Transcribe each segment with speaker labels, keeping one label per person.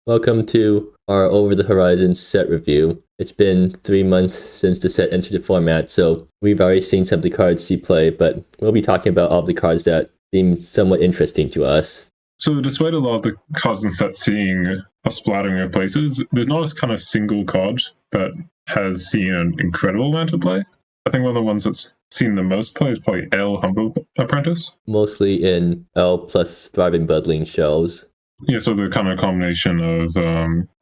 Speaker 1: Welcome to our Over the Horizon set review. It's been 3 months since the set entered the format, so we've already seen some of the cards you play, but we'll be talking about all the cards that seem somewhat interesting to us.
Speaker 2: So despite a lot of the cards in set seeing a splattering of places, there's not a kind of single card that has seen an incredible amount of play. I think one of the ones that's seen the most play is probably Humble Apprentice.
Speaker 1: Mostly in L plus Thriving Buddling shells.
Speaker 2: Yeah, so the kind of combination of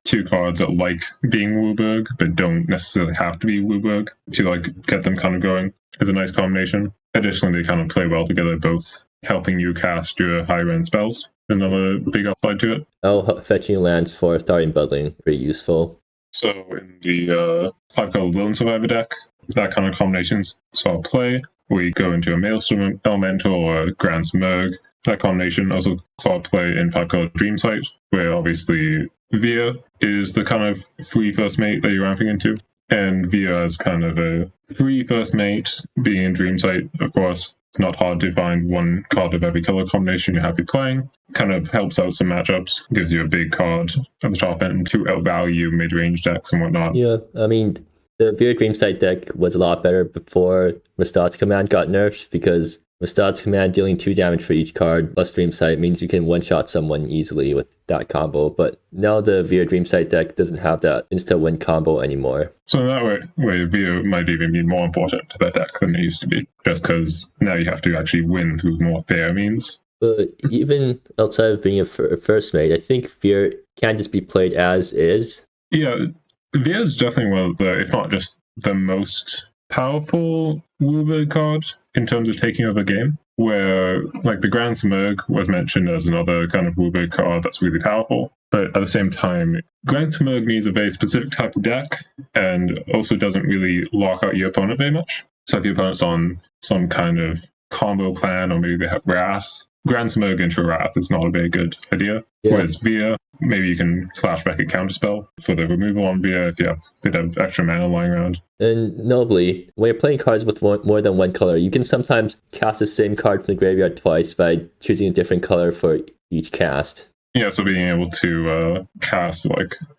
Speaker 2: two cards that like being Wooburg, but don't necessarily have to be Wooburg to get them kind of going is a nice combination. Additionally, they kind of play well together, both helping you cast your higher end spells. Another big upside to it.
Speaker 1: Fetching lands for Thriving Buddling, pretty useful.
Speaker 2: So in the 5-color Lone Survivor deck, that kind of combinations saw play. We go into a Maelstrom Elemental or a Grand Smurg. That combination also saw play in 5-color Dreamsight, where obviously Via is the kind of free first mate that you're ramping into. And Via is kind of a free first mate, being in Dreamsight, of course. It's not hard to find one card of every color combination you're happy playing. Kind of helps out some matchups, gives you a big card at the top end to outvalue mid-range decks and whatnot.
Speaker 1: Yeah, I mean, the Via Dreamsight deck was a lot better before Mustad's Command got nerfed, because Mustad's Command dealing 2 damage for each card plus Dreamsight means you can one-shot someone easily with that combo, but now the Via Dreamsight deck doesn't have that insta-win combo anymore.
Speaker 2: So in that way, Via might even be more important to that deck than it used to be, just because now you have to actually win through more fair means.
Speaker 1: But even outside of being a first mate, I think Via can just be played as is.
Speaker 2: Yeah, Via is definitely one of the, if not just the most powerful Wooburg card in terms of taking over a game, where the Grand Smurg was mentioned as another kind of Wooburg card that's really powerful. But at the same time, Grand Smurg needs a very specific type of deck and also doesn't really lock out your opponent very much. So if your opponent's on some kind of combo plan, or maybe they have Wrath, Grand Smurg into Wrath is not a very good idea. Yeah. Whereas Via, maybe you can flashback a counterspell for the removal on Via if you have a bit of extra mana lying around.
Speaker 1: And notably, when you're playing cards with more than one color, you can sometimes cast the same card from the graveyard twice by choosing a different color for each cast.
Speaker 2: Yeah, so being able to cast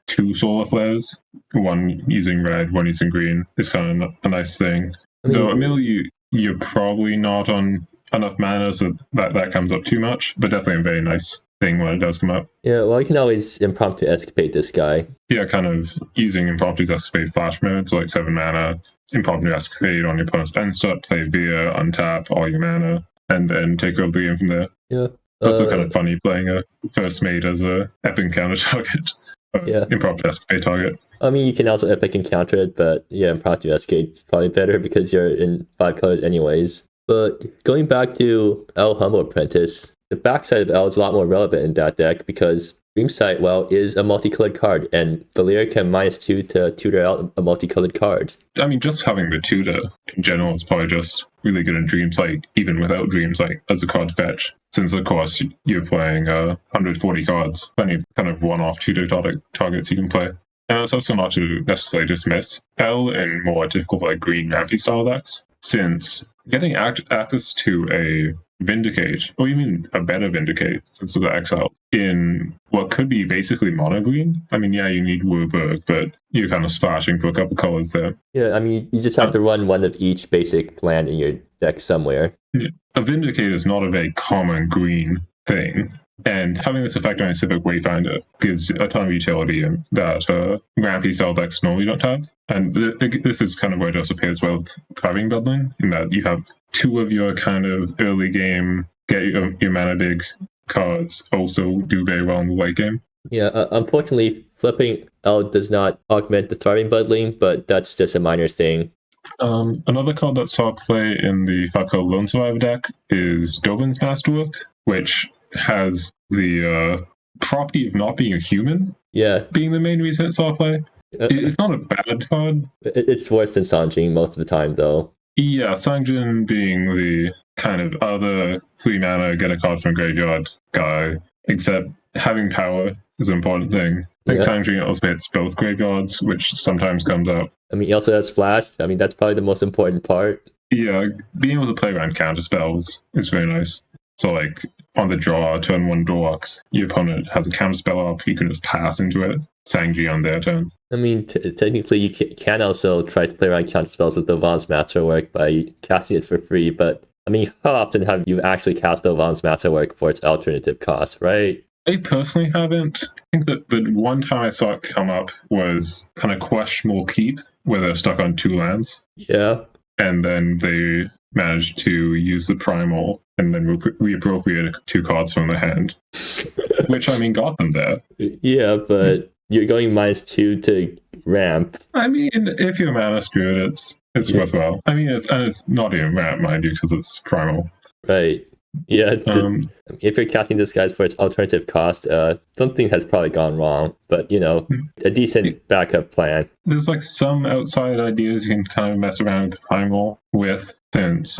Speaker 2: 2 solar flares, one using red, one using green, is kind of a nice thing. I mean, though admittedly, you're probably not on enough mana, so that comes up too much, but definitely a very nice thing when it does come up.
Speaker 1: Yeah, well, you can always impromptu escapade this guy.
Speaker 2: Yeah, kind of using impromptu escapade flash mode, so 7 mana, impromptu escapade on your opponent's end step, play Via, untap all your mana, and then take over the game from there.
Speaker 1: Yeah.
Speaker 2: Also kind of funny playing a first mate as a epic counter target.
Speaker 1: Yeah.
Speaker 2: Impromptu escapade target.
Speaker 1: I mean, you can also epic encounter it, but yeah, impromptu escapade is probably better because you're in 5 colors anyways. But going back to Humble Apprentice, the backside of L is a lot more relevant in that deck because Dreamsight, is a multicolored card, and Valir can -2 to tutor out a multicolored card.
Speaker 2: I mean, just having the tutor in general is probably just really good in Dreamsight, even without Dreamsight as a card fetch. Since, of course, you're playing 140 cards, plenty of kind of one-off tutor targets you can play. And it's also not to necessarily dismiss L in more typical green rampy style decks, since getting access to a Vindicate, or even a better Vindicate, since it's exiled, in what could be basically mono green. I mean, yeah, you need Wooburg, but you're kind of splashing for a couple colors there.
Speaker 1: Yeah, I mean, you just have to run one of each basic land in your deck somewhere.
Speaker 2: Yeah. A Vindicate is not a very common green thing, and having this effect on a Civic Wayfinder gives a ton of utility that rampy style decks normally don't have. And this is kind of where it also pairs well with Thriving Buddling, in that you have 2 of your kind of early game, get your mana big cards also do very well in the late game.
Speaker 1: Yeah, unfortunately, flipping L does not augment the Thriving Buddling, but that's just a minor thing.
Speaker 2: Another card that saw play in the 5-color Lone Survivor deck is Dovon's Masterwork, which has the property of not being a human.
Speaker 1: Yeah,
Speaker 2: being the main reason it saw play. It's not a bad card.
Speaker 1: It's worse than Sanjin most of the time, though.
Speaker 2: Yeah, Sanjin being the kind of other 3 mana get a card from graveyard guy, except having power is an important thing. I think Sanjin also hits both graveyards, which sometimes comes up.
Speaker 1: I mean, he also has Flash. I mean, that's probably the most important part.
Speaker 2: Yeah, being able to play around counter spells is very nice. So on the draw, turn 1 dork, your opponent has a counter spell up, you can just pass into it, Sangji on their turn.
Speaker 1: I mean, technically you can also try to play around counter spells with Dovon's Masterwork by casting it for free, but I mean, how often have you actually cast Dovon's Masterwork for its alternative cost, right?
Speaker 2: I personally haven't. I think that the one time I saw it come up was kind of questionable keep, where they're stuck on 2 lands.
Speaker 1: Yeah.
Speaker 2: And then they managed to use the primal and then reappropriate 2 cards from their hand. Which, I mean, got them there.
Speaker 1: Yeah, but you're going -2 to ramp.
Speaker 2: I mean, if you're Mana Druid, it's worthwhile. I mean, it's not even ramp, mind you, because it's primal.
Speaker 1: Right. Yeah, if you're casting this guys for its alternative cost, something has probably gone wrong, but a decent backup plan.
Speaker 2: There's like some outside ideas you can kind of mess around with primal with, since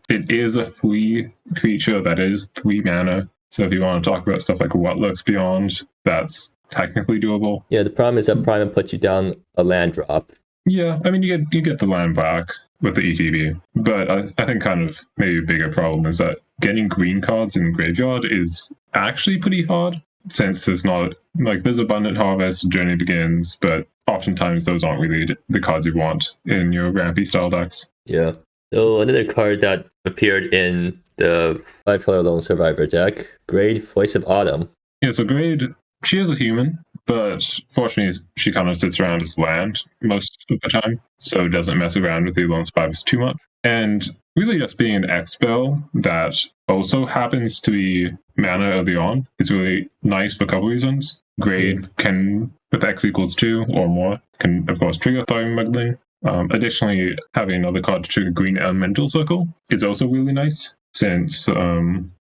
Speaker 2: it is a free creature that is 3 mana. So if you want to talk about stuff like what lurks beyond, that's technically doable.
Speaker 1: Yeah, the problem is that primal puts you down a land drop.
Speaker 2: Yeah, I mean you get the land back with the ETB, but I think kind of maybe a bigger problem is that getting green cards in the graveyard is actually pretty hard, since there's not like there's Abundant Harvest, Journey Begins, but oftentimes those aren't really the cards you want in your rampy style decks.
Speaker 1: Yeah. So another card that appeared in the 5-color Lone Survivor deck, Graide, Voice of Autumn.
Speaker 2: Yeah, so Graide, she is a human, but fortunately she kind of sits around as land most of the time, so doesn't mess around with the Lone Survivors too much. And really just being an X spell that also happens to be mana early on is really nice for a couple reasons. Graide can, with X equals 2 or more, can of course trigger Thriving Muddling. Additionally, having another card to trigger Green Elemental Circle is also really nice, since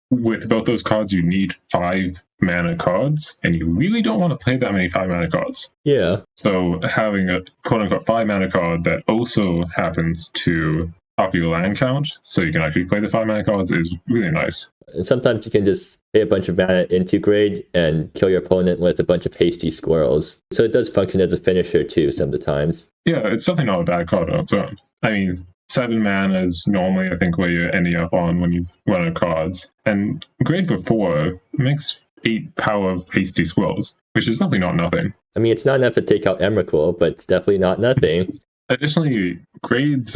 Speaker 2: with both those cards you need 5 mana cards, and you really don't want to play that many 5 mana cards.
Speaker 1: Yeah.
Speaker 2: So having a quote-unquote 5 mana card that also happens to up your land count, so you can actually play the 5 mana cards, is really nice.
Speaker 1: And sometimes you can just pay a bunch of mana into Graide and kill your opponent with a bunch of hasty squirrels. So it does function as a finisher too some of the times.
Speaker 2: Yeah, it's definitely not a bad card on its own. I mean, 7 mana is normally, I think, where you're ending up on when you've run out of cards. And Graide for 4 makes 8 power of hasty squirrels, which is definitely not nothing.
Speaker 1: I mean, it's not enough to take out Emrakul, but it's definitely not nothing.
Speaker 2: Additionally, Graide's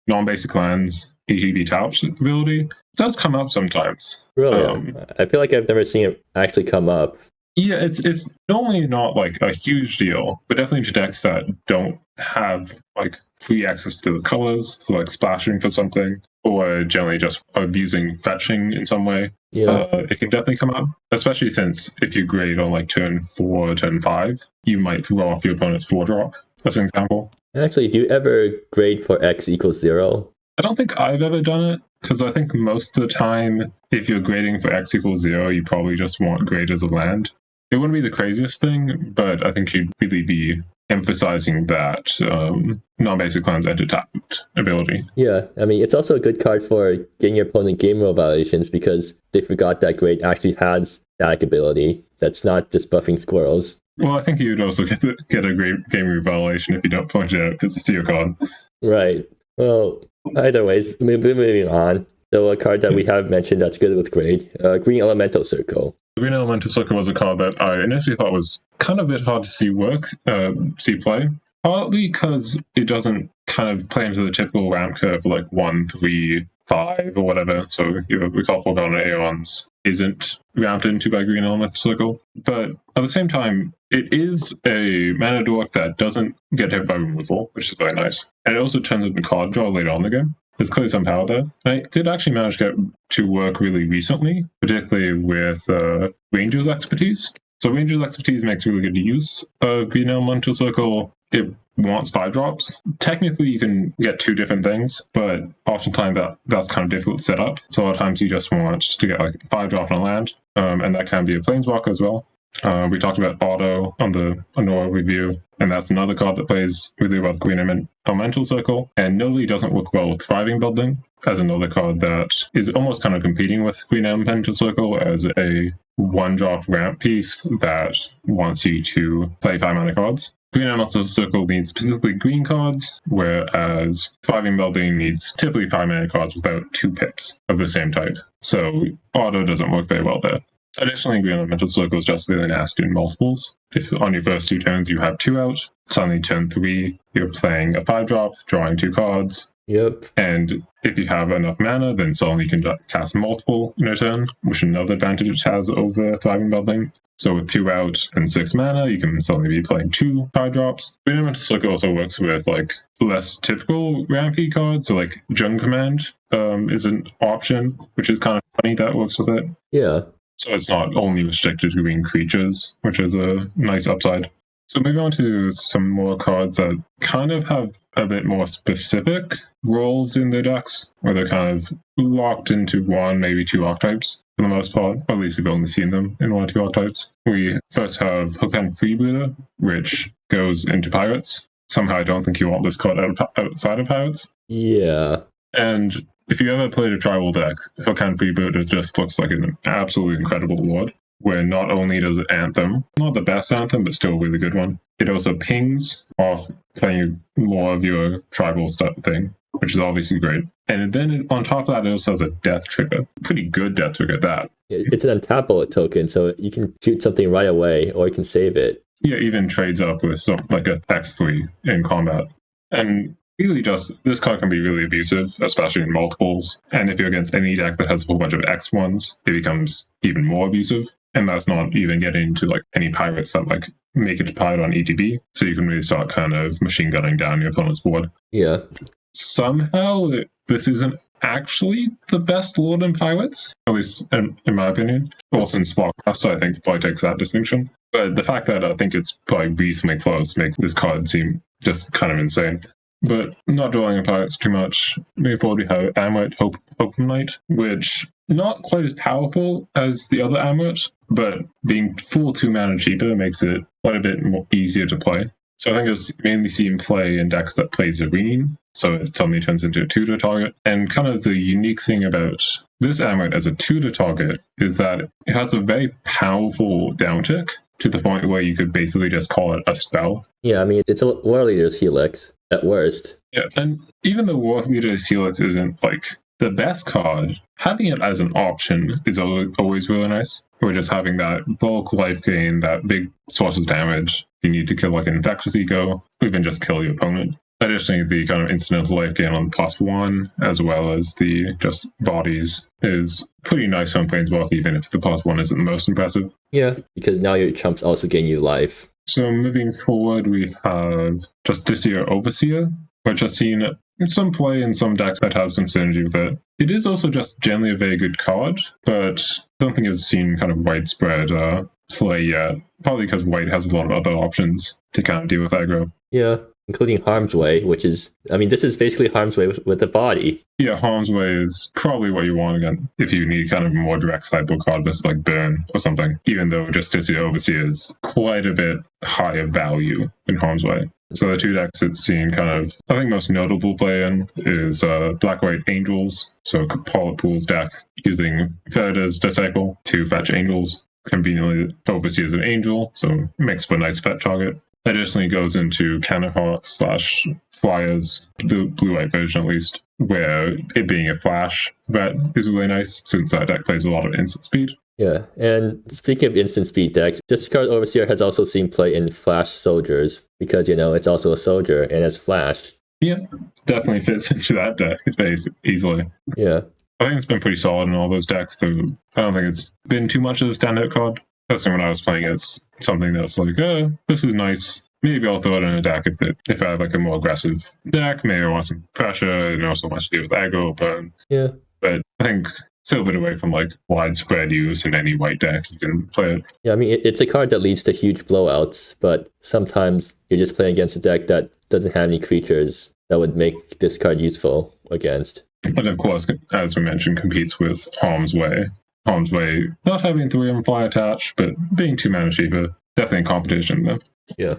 Speaker 2: non-basic lands ETB tapped ability does come up sometimes.
Speaker 1: Really? I feel like I've never seen it actually come up.
Speaker 2: Yeah, it's normally not like a huge deal, but definitely to decks that don't have like free access to the colors, so like splashing for something, or generally just abusing fetching in some way.
Speaker 1: Yeah.
Speaker 2: It can definitely come up, especially since if you grade on like turn 4, turn 5, you might throw off your opponent's 4-drop, as an example.
Speaker 1: Actually, do you ever grade for X equals 0?
Speaker 2: I don't think I've ever done it, because I think most of the time, if you're grading for X equals 0, you probably just want Graide as a land. It wouldn't be the craziest thing, but I think you'd really be emphasizing that non-basic lands enter tapped ability.
Speaker 1: Yeah, I mean, it's also a good card for getting your opponent game rule violations, because they forgot that Graide actually has static ability that's not just buffing squirrels.
Speaker 2: Well, I think you'd also get a great game rule violation if you don't point it out because it's your card.
Speaker 1: Right. Well, either ways, moving on. So a card that we have mentioned that's good with Graide, Green Elemental Circle.
Speaker 2: Green Elemental Circle was a card that I initially thought was kind of a bit hard to see play. Partly because it doesn't kind of play into the typical ramp curve for like 1, 3, 5 or whatever. So your Recall Forgotten Aeons isn't ramped into by Green Elemental Circle. But at the same time, it is a mana dork that doesn't get hit by removal, which is very nice. And it also turns into card draw later on in the game. There's clearly some power there. And it did actually manage to get to work really recently, particularly with Ranger's Expertise. So Ranger's Expertise makes really good use of Green Elemental Circle. It wants 5-drops. Technically, you can get 2 different things, but oftentimes that's kind of difficult to set up. So a lot of times you just want to get like 5-drop on land, and that can be a Planeswalker as well. We talked about Auto on the Honora review, and that's another card that plays really well with Green Elemental Circle, and notably doesn't work well with Thriving Building, as another card that is almost kind of competing with Green Elemental Circle as a 1-drop ramp piece that wants you to play 5 mana cards. Green Elemental Circle needs specifically green cards, whereas Thriving Building needs typically 5 mana cards without 2 pips of the same type. So auto doesn't work very well there. Additionally, Green Elemental Circle is just really nasty in multiples. If on your first 2 turns you have 2 out, suddenly turn 3, you're playing a 5-drop, drawing 2 cards.
Speaker 1: Yep.
Speaker 2: And if you have enough mana, then suddenly you can cast multiple in a turn, which is another advantage it has over Thriving Building. So with 2 out and 6 mana, you can suddenly be playing 2 5-drops. Green Elemental Circle also works with like less typical Rampy cards, so like Jung Command is an option, which is kind of funny that works with it.
Speaker 1: Yeah.
Speaker 2: So it's not only restricted to green creatures, which is a nice upside. So moving on to some more cards that kind of have a bit more specific roles in their decks, where they're kind of locked into 1, maybe 2 archetypes for the most part. Or at least we've only seen them in 1 or 2 archetypes. We first have Hookhand Freebooter, which goes into Pirates. Somehow I don't think you want this card outside of Pirates.
Speaker 1: Yeah.
Speaker 2: And if you ever played a tribal deck, Hookhand Freebooter just looks like an absolutely incredible lord, where not only does it Anthem, not the best Anthem, but still a really good one, it also pings off playing more of your tribal stuff thing, which is obviously great. And then on top of that, it also has a death trigger. Pretty good death trigger at that.
Speaker 1: It's an untapable token, so you can shoot something right away, or you can save it.
Speaker 2: Yeah, even trades up with like a X3 in combat. And really just, this card can be really abusive, especially in multiples. And if you're against any deck that has a whole bunch of X1s, it becomes even more abusive. And that's not even getting into like any pirates that like make it to pirate on ETB. So you can really start kind of machine gunning down your opponent's board.
Speaker 1: Yeah.
Speaker 2: Somehow this isn't actually the best lord in pirates, at least in my opinion. Also in Spellcaster, I think probably takes that distinction. But the fact that I think it's probably reasonably close makes this card seem just kind of insane. But not dwelling on pirates too much. Moving forward, we have Ameret Hope Knight, which not quite as powerful as the other Ameret, but being full 2 mana cheaper makes it quite a bit more easier to play. So I think it's mainly seen play in decks that play Zareen, so it suddenly turns into a tutor target. And kind of the unique thing about this Ameret as a tutor target is that it has a very powerful downtick to the point where you could basically just call it a spell.
Speaker 1: Yeah, I mean, it's a War Leader's Helix at worst.
Speaker 2: Yeah, and even though War Leader's Helix isn't like the best card, having it as an option is always really nice. We're just having that bulk life gain, that big source of damage. You need to kill like an Infectious Ego, or even just kill your opponent. Additionally, the kind of incidental life gain on +1, as well as the just bodies, is pretty nice on Planeswalker, even if the +1 isn't the most impressive.
Speaker 1: Yeah, because now your chumps also gain you life.
Speaker 2: So moving forward, we have Justiciar Overseer, which has seen some play in some decks that has some synergy with it. It is also just generally a very good card, but I don't think it's seen kind of widespread play yet, probably because white has a lot of other options to kind of deal with aggro.
Speaker 1: Yeah, including Harm's Way, which is, I mean, this is basically Harm's Way with the body.
Speaker 2: Yeah, Harm's Way is probably what you want again if you need kind of a more direct sideboard card versus like Burn or something, even though Justiciar Overseer is quite a bit higher value than Harm's Way. So the 2 decks it's seen kind of, I think most notable play in is Black-White Angels, so Pollitt Pool's deck using Ferida's Disciple to fetch Angels. Conveniently, Overseer is an Angel, so makes for a nice fetch target. Additionally, goes into Cannonhawk / Flyers, the blue-white version at least, where it being a flash that is really nice, since that deck plays a lot of instant speed.
Speaker 1: Yeah, and speaking of instant speed decks, Justiciar Overseer has also seen play in Flash Soldiers, because, you know, it's also a soldier and it's Flash.
Speaker 2: Yeah, definitely fits into that deck very easily.
Speaker 1: Yeah.
Speaker 2: I think it's been pretty solid in all those decks, though I don't think it's been too much of a standout card. Personally, when I was playing it, it's something that's like, this is nice. Maybe I'll throw it in a deck if I have like a more aggressive deck. Maybe I want some pressure and also much to do with aggro or burn.
Speaker 1: Yeah.
Speaker 2: But I think still a bit away from like widespread use in any white deck. You can play it.
Speaker 1: Yeah, I mean, it's a card that leads to huge blowouts, but sometimes you're just playing against a deck that doesn't have any creatures that would make this card useful against.
Speaker 2: And of course, as we mentioned, competes with Harm's Way. Harm's Way not having 3 and fly attached, but being 2 mana cheaper. Definitely in competition though.
Speaker 1: Yeah.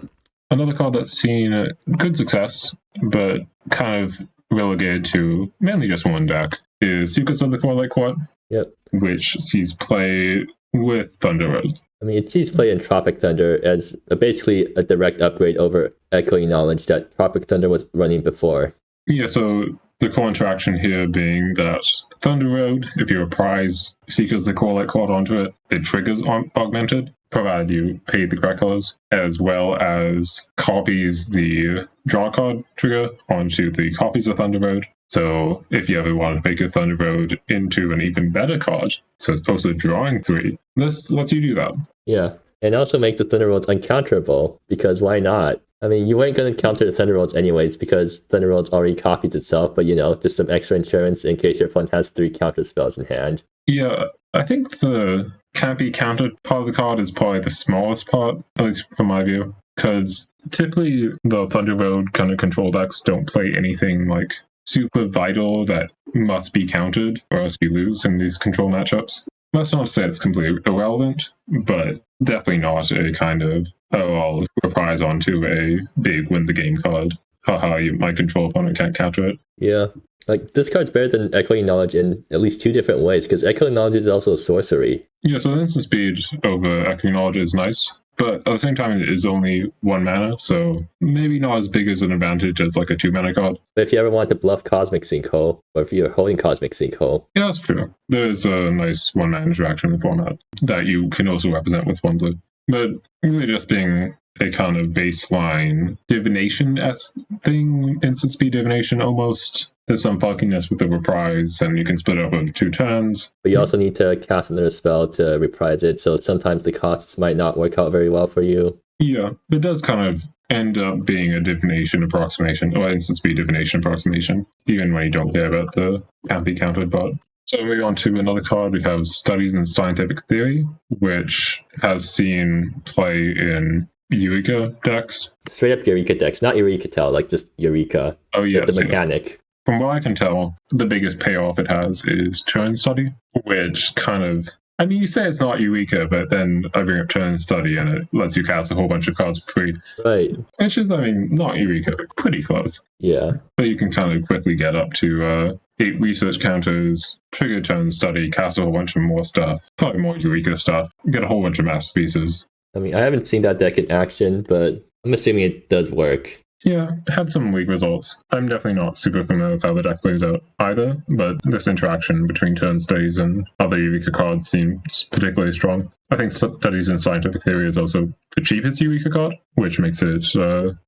Speaker 2: Another card that's seen good success, but kind of relegated to mainly just one deck, is Secrets of the Coralight Court.
Speaker 1: Yep.
Speaker 2: Which sees play with Thunder Road.
Speaker 1: I mean, it sees play in Tropic Thunder as basically a direct upgrade over Echoing Knowledge that Tropic Thunder was running before.
Speaker 2: Yeah, so the core interaction here being that Thunder Road, if you prize Seekers the Coralight card onto it, it triggers Augmented, provided you pay the correct colors, as well as copies the draw card trigger onto the copies of Thunder Road. So if you ever want to make your Thunder Road into an even better card, so it's also drawing 3, this lets you do that.
Speaker 1: Yeah, and also makes the Thunder Rolls uncounterable, because why not? I mean, you weren't going to counter the Thunder Rolls anyways, because Thunder Rolls already copies itself, but just some extra insurance in case your opponent has 3 counter spells in hand.
Speaker 2: Yeah, I think the can't be countered part of the card is probably the smallest part, at least from my view, because typically the Thunder Road kind of control decks don't play anything like super vital that must be countered or else you lose in these control matchups. That's not to say it's completely irrelevant, but definitely not a kind of, I'll reprise onto a big win the game card. Haha, my control opponent can't counter it.
Speaker 1: Yeah, like this card's better than Echoing Knowledge in at least 2 different ways, because Echoing Knowledge is also a sorcery.
Speaker 2: Yeah, so instant speed over Echoing Knowledge is nice, but at the same time it is only 1 mana, so maybe not as big as an advantage as like a 2 mana card.
Speaker 1: But if you ever want to bluff Cosmic Sinkhole, or if you're holding Cosmic Sinkhole.
Speaker 2: Yeah, that's true. There's a nice 1 mana interaction in the format that you can also represent with 1 blue. But really just being a kind of baseline divination-esque thing, instant speed divination almost. There's some funkiness with the reprise, and you can split it up over 2 turns.
Speaker 1: But you also need to cast another spell to reprise it, so sometimes the costs might not work out very well for you.
Speaker 2: Yeah, it does kind of end up being a divination approximation, or instant speed divination approximation, even when you don't care about the can't be countered part. So moving on to another card, we have Studies in Scientific Theory, which has seen play in Eureka decks.
Speaker 1: Straight up Eureka decks, not Eureka Tell, like just Eureka.
Speaker 2: Oh, yes.
Speaker 1: The mechanic.
Speaker 2: Yes. From what I can tell, the biggest payoff it has is Turn Study, which kind of, I mean, you say it's not Eureka, but then I bring up Turn Study and it lets you cast a whole bunch of cards for free.
Speaker 1: Right.
Speaker 2: Which is, I mean, not Eureka, but pretty close.
Speaker 1: Yeah.
Speaker 2: But you can kind of quickly get up to 8 research counters, trigger Turn Study, cast a whole bunch of more stuff, probably more Eureka stuff, get a whole bunch of masterpieces.
Speaker 1: I mean, I haven't seen that deck in action, but I'm assuming it does work.
Speaker 2: Yeah, it had some league results. I'm definitely not super familiar with how the deck plays out either, but this interaction between Turn Studies and other Eureka cards seems particularly strong. I think Studies in Scientific Theory is also the cheapest Eureka card, which makes it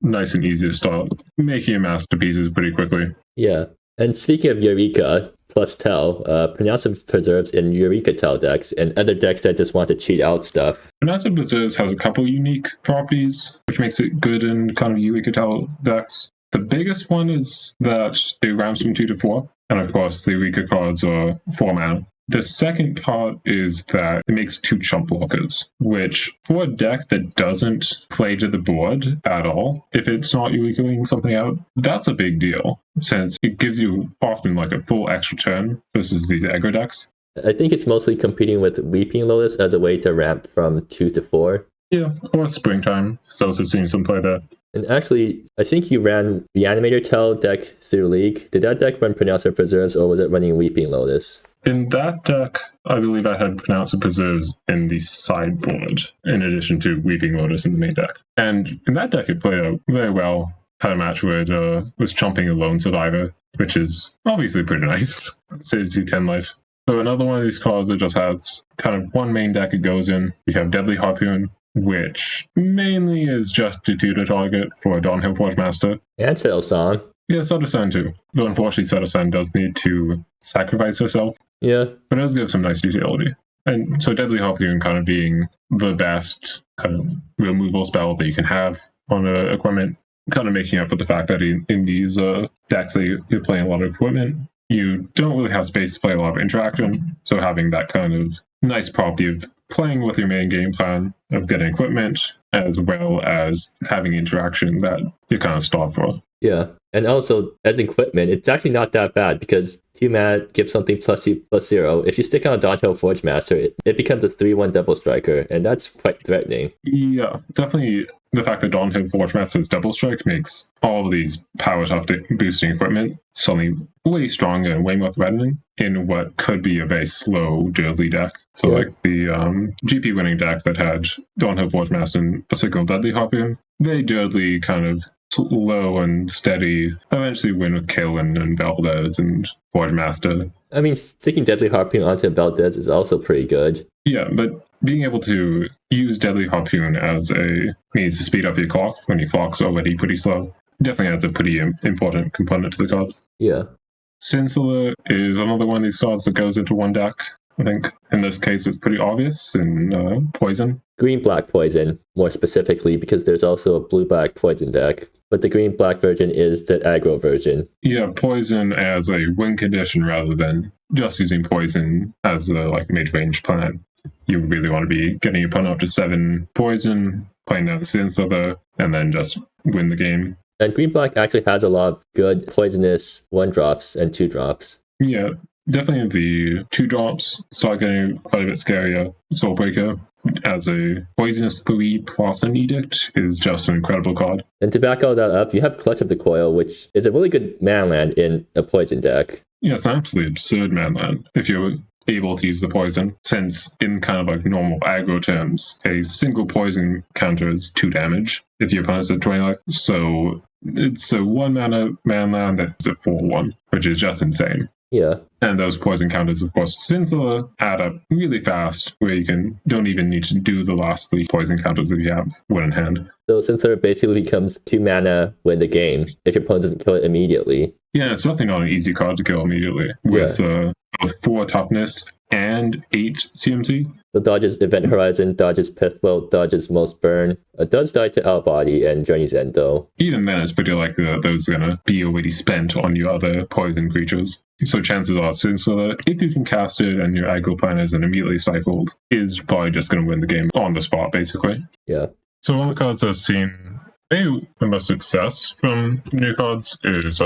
Speaker 2: nice and easy to start making your masterpieces pretty quickly.
Speaker 1: Yeah, and speaking of Eureka plus Tell, Pronouncement Preserves in Eureka Tell decks and other decks that just want to cheat out stuff.
Speaker 2: Pronouncement Preserves has a couple unique properties, which makes it good in kind of Eureka Tell decks. The biggest one is that it ramps from 2 to 4, and of course the Eureka cards are 4 mana. The second part is that it makes 2 chump blockers, which for a deck that doesn't play to the board at all, if it's not Eurekaing something out, that's a big deal, since it gives you often like a full extra turn versus these aggro decks.
Speaker 1: I think it's mostly competing with Weeping Lotus as a way to ramp from 2 to 4.
Speaker 2: Yeah, or Springtime. So also seeing some play there.
Speaker 1: And actually, I think you ran the Animator Tell deck through League. Did that deck run Pronouncement Preserves, or was it running Weeping Lotus?
Speaker 2: In that deck, I believe I had Pronouncement Preserves in the sideboard, in addition to Weeping Lotus in the main deck. And in that deck, it played out very well. Had a match where it was chumping a Lone Survivor, which is obviously pretty nice. Saves you 10 life. So another one of these cards that just has kind of one main deck it goes in. You have Deadly Harpoon, which mainly is just to tutor target for a Dawnhill Forge Master.
Speaker 1: And Settle-san.
Speaker 2: Yeah, Settle-san too. Though unfortunately Settle-san does need to sacrifice herself.
Speaker 1: Yeah.
Speaker 2: But it does give some nice utility. And so Deadly Harpoon kind of being the best kind of removal spell that you can have on equipment, kind of making up for the fact that in these decks that you're playing a lot of equipment, you don't really have space to play a lot of interaction. So having that kind of nice property of playing with your main game plan of getting equipment, as well as having interaction that you're kind of starved for.
Speaker 1: Yeah, and also as equipment, it's actually not that bad because 2 mana gives something +0. If you stick on a Dawnhill Forge Master, it becomes a 3/1 double striker, and that's quite threatening.
Speaker 2: Yeah, definitely. The fact that Dawnhill Forge Master's double strike makes all of these power tough boosting equipment suddenly way stronger and way more threatening. in what could be a very slow Deadly deck. So like the GP winning deck that had Dawnhill Forgemaster and a single Deadly Harpoon, very Deadly kind of slow and steady, eventually win with Kaelin and Valdez and Forgemaster.
Speaker 1: I mean, sticking Deadly Harpoon onto Valdez is also pretty good.
Speaker 2: Yeah, but being able to use Deadly Harpoon as a means to speed up your clock when your clock's already pretty slow definitely adds a pretty important component to the card.
Speaker 1: Yeah.
Speaker 2: Sinslither is another one of these cards that goes into one deck. I think in this case it's pretty obvious in Poison.
Speaker 1: Green-black Poison, more specifically, because there's also a blue-black Poison deck. But the green-black version is the aggro version.
Speaker 2: Yeah, Poison as a win condition rather than just using Poison as a mid-range plan. You really want to be getting your opponent up to 7 Poison, playing down the Sinslither, and then just win the game.
Speaker 1: And green-black actually has a lot of good poisonous 1-drops and 2-drops.
Speaker 2: Yeah, definitely the 2-drops start getting quite a bit scarier. Soulbreaker as a poisonous 3 plus an edict is just an incredible card.
Speaker 1: And to back all that up, you have Clutch of the Coil, which is a really good manland in a poison deck.
Speaker 2: Yeah, it's an absolutely absurd manland if you're able to use the poison, since in kind of normal aggro terms, a single poison counters 2 damage if your opponent's at 20 life. So it's a 1 mana manland that's a 4/1, which is just insane.
Speaker 1: Yeah.
Speaker 2: And those poison counters, of course, Sinslither add up really fast, where you don't even need to do the last 3 poison counters if you have one in hand.
Speaker 1: So Sinslither basically becomes 2 mana win the game if your opponent doesn't kill it immediately.
Speaker 2: Yeah, it's definitely not an easy card to kill immediately with both 4 toughness and 8 CMC.
Speaker 1: So dodges Event Horizon, dodges Pithwell, dodges Most Burn. It does die to Outbody and Journey's End, though.
Speaker 2: Even then, it's pretty likely that those are going to be already spent on your other poison creatures. So chances are Sinslither, if you can cast it and your aggro plan isn't immediately stifled, is probably just going to win the game on the spot, basically.
Speaker 1: Yeah.
Speaker 2: So one of the cards I've seen maybe the most success from new cards is